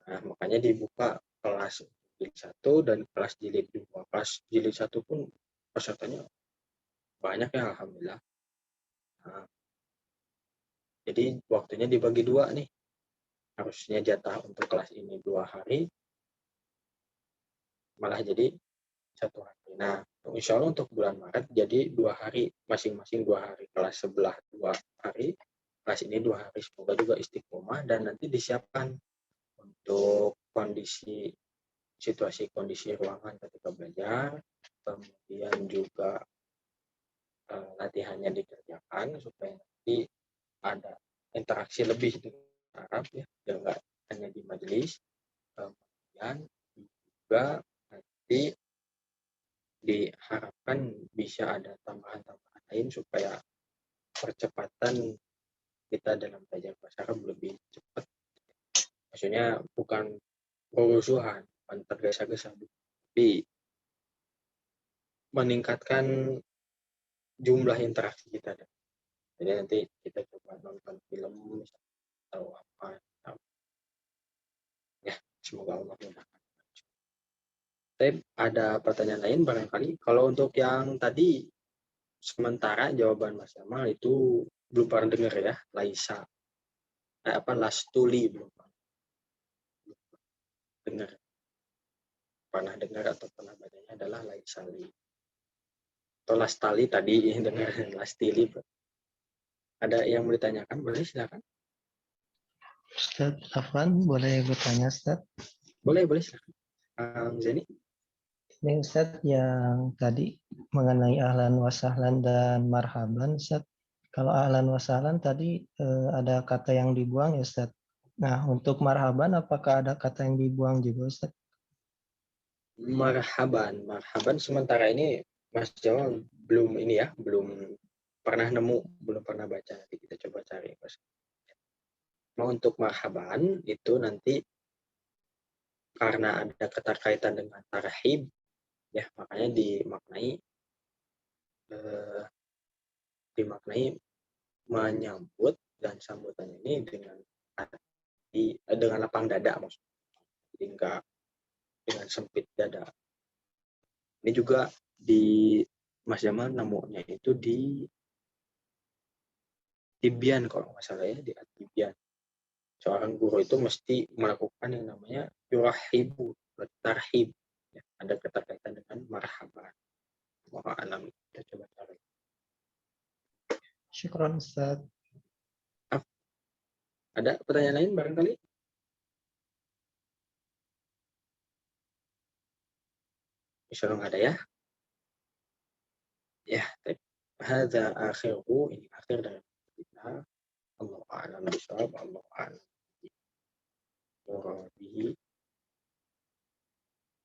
Speaker 1: Nah, makanya dibuka kelas jilid 1 dan kelas jilid 2. Kelas jilid 1 pun pesertanya banyak ya alhamdulillah. Nah, jadi waktunya dibagi 2 nih. Harusnya jatah untuk kelas ini 2 hari, malah jadi 1 hari. Nah, insya Allah untuk bulan Maret jadi 2 hari, masing-masing 2 hari. Kelas sebelah 2 hari, kelas ini 2 hari. Semoga juga istiqomah dan nanti disiapkan untuk situasi kondisi ruangan ketika belajar, kemudian juga latihannya dikerjakan supaya nanti ada interaksi lebih dengan Arab ya, enggak hanya di majelis. Kemudian juga nanti diharapkan bisa ada tambahan-tambahan lain supaya percepatan kita dalam belajar bahasa Arab lebih cepat. Maksudnya bukan kerusuhan, bukan tergesa-gesa, tapi meningkatkan jumlah interaksi kita. Jadi nanti kita coba nonton film atau apa. Ya, semoga Allah mudahkan. Tapi ada pertanyaan lain barangkali. Kalau untuk yang tadi sementara jawaban Mas Jamal itu belum pernah dengar ya, Laisa. Lastuli belum pernah dengar. Pernah dengar atau pernah bacanya adalah Laisali. Atau Lastali tadi dengar Lastili. Ada yang mau ditanyakan? Boleh silakan.
Speaker 2: Ustaz Afwan, boleh bertanya Ustaz?
Speaker 1: Boleh silakan. Zeni.
Speaker 4: Ini Ustaz yang tadi mengenai ahlan wa sahlan dan marhaban Ustaz. Kalau ahlan wa sahlan tadi ada kata yang dibuang ya Ustaz. Nah, untuk marhaban apakah ada kata yang dibuang juga Ustaz?
Speaker 1: Marhaban sementara ini Mas Jamal belum pernah baca. Nanti kita coba cari Mas. Nah, untuk marhaban itu nanti karena ada keterkaitan dengan tarhib ya, makanya dimaknai menyambut, dan sambutan ini dengan lapang dada maksudnya. Jadi enggak dengan sempit dada. Ini juga di Mas Jamal nemunya itu di Tibyan kalau nggak salah ya, di Tibyan. Seorang guru itu mesti melakukan yang namanya yurahibu, tarhib. Ya, ada keterkaitan dengan marhaban. Wallahu a'lam. Kita coba cari.
Speaker 4: Syukran Ustaz.
Speaker 1: Ada pertanyaan lain barangkali? Insya Allah nggak ada ya. Ya, hadza akhiru, ini akhir dari kita. Allahu a'lam bishawab, Allahu a'lam bihi.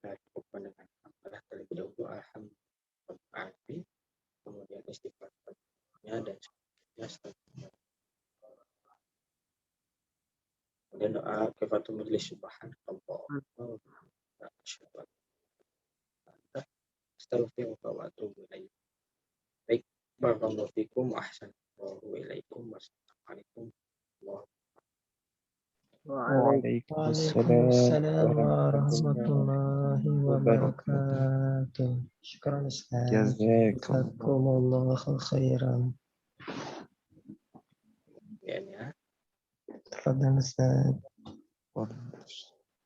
Speaker 1: Kita cukupkan dengan alhamdulillah terlebih dahulu, alhamdulillah, kemudian istighfarnya dan seterusnya. Kemudian doa kifatu majlis subhanallah. Astaghfirullah wa atubu ilaih. Baik, barakallahu fikum, ahsanallahu ilaikum, wassalamualaikum
Speaker 4: Waalaikumsalam warahmatullahi wabarakatuh. Syukran Ustaz. Jazakumullahu khairan.
Speaker 1: ya.
Speaker 4: Tafadhal Ustaz.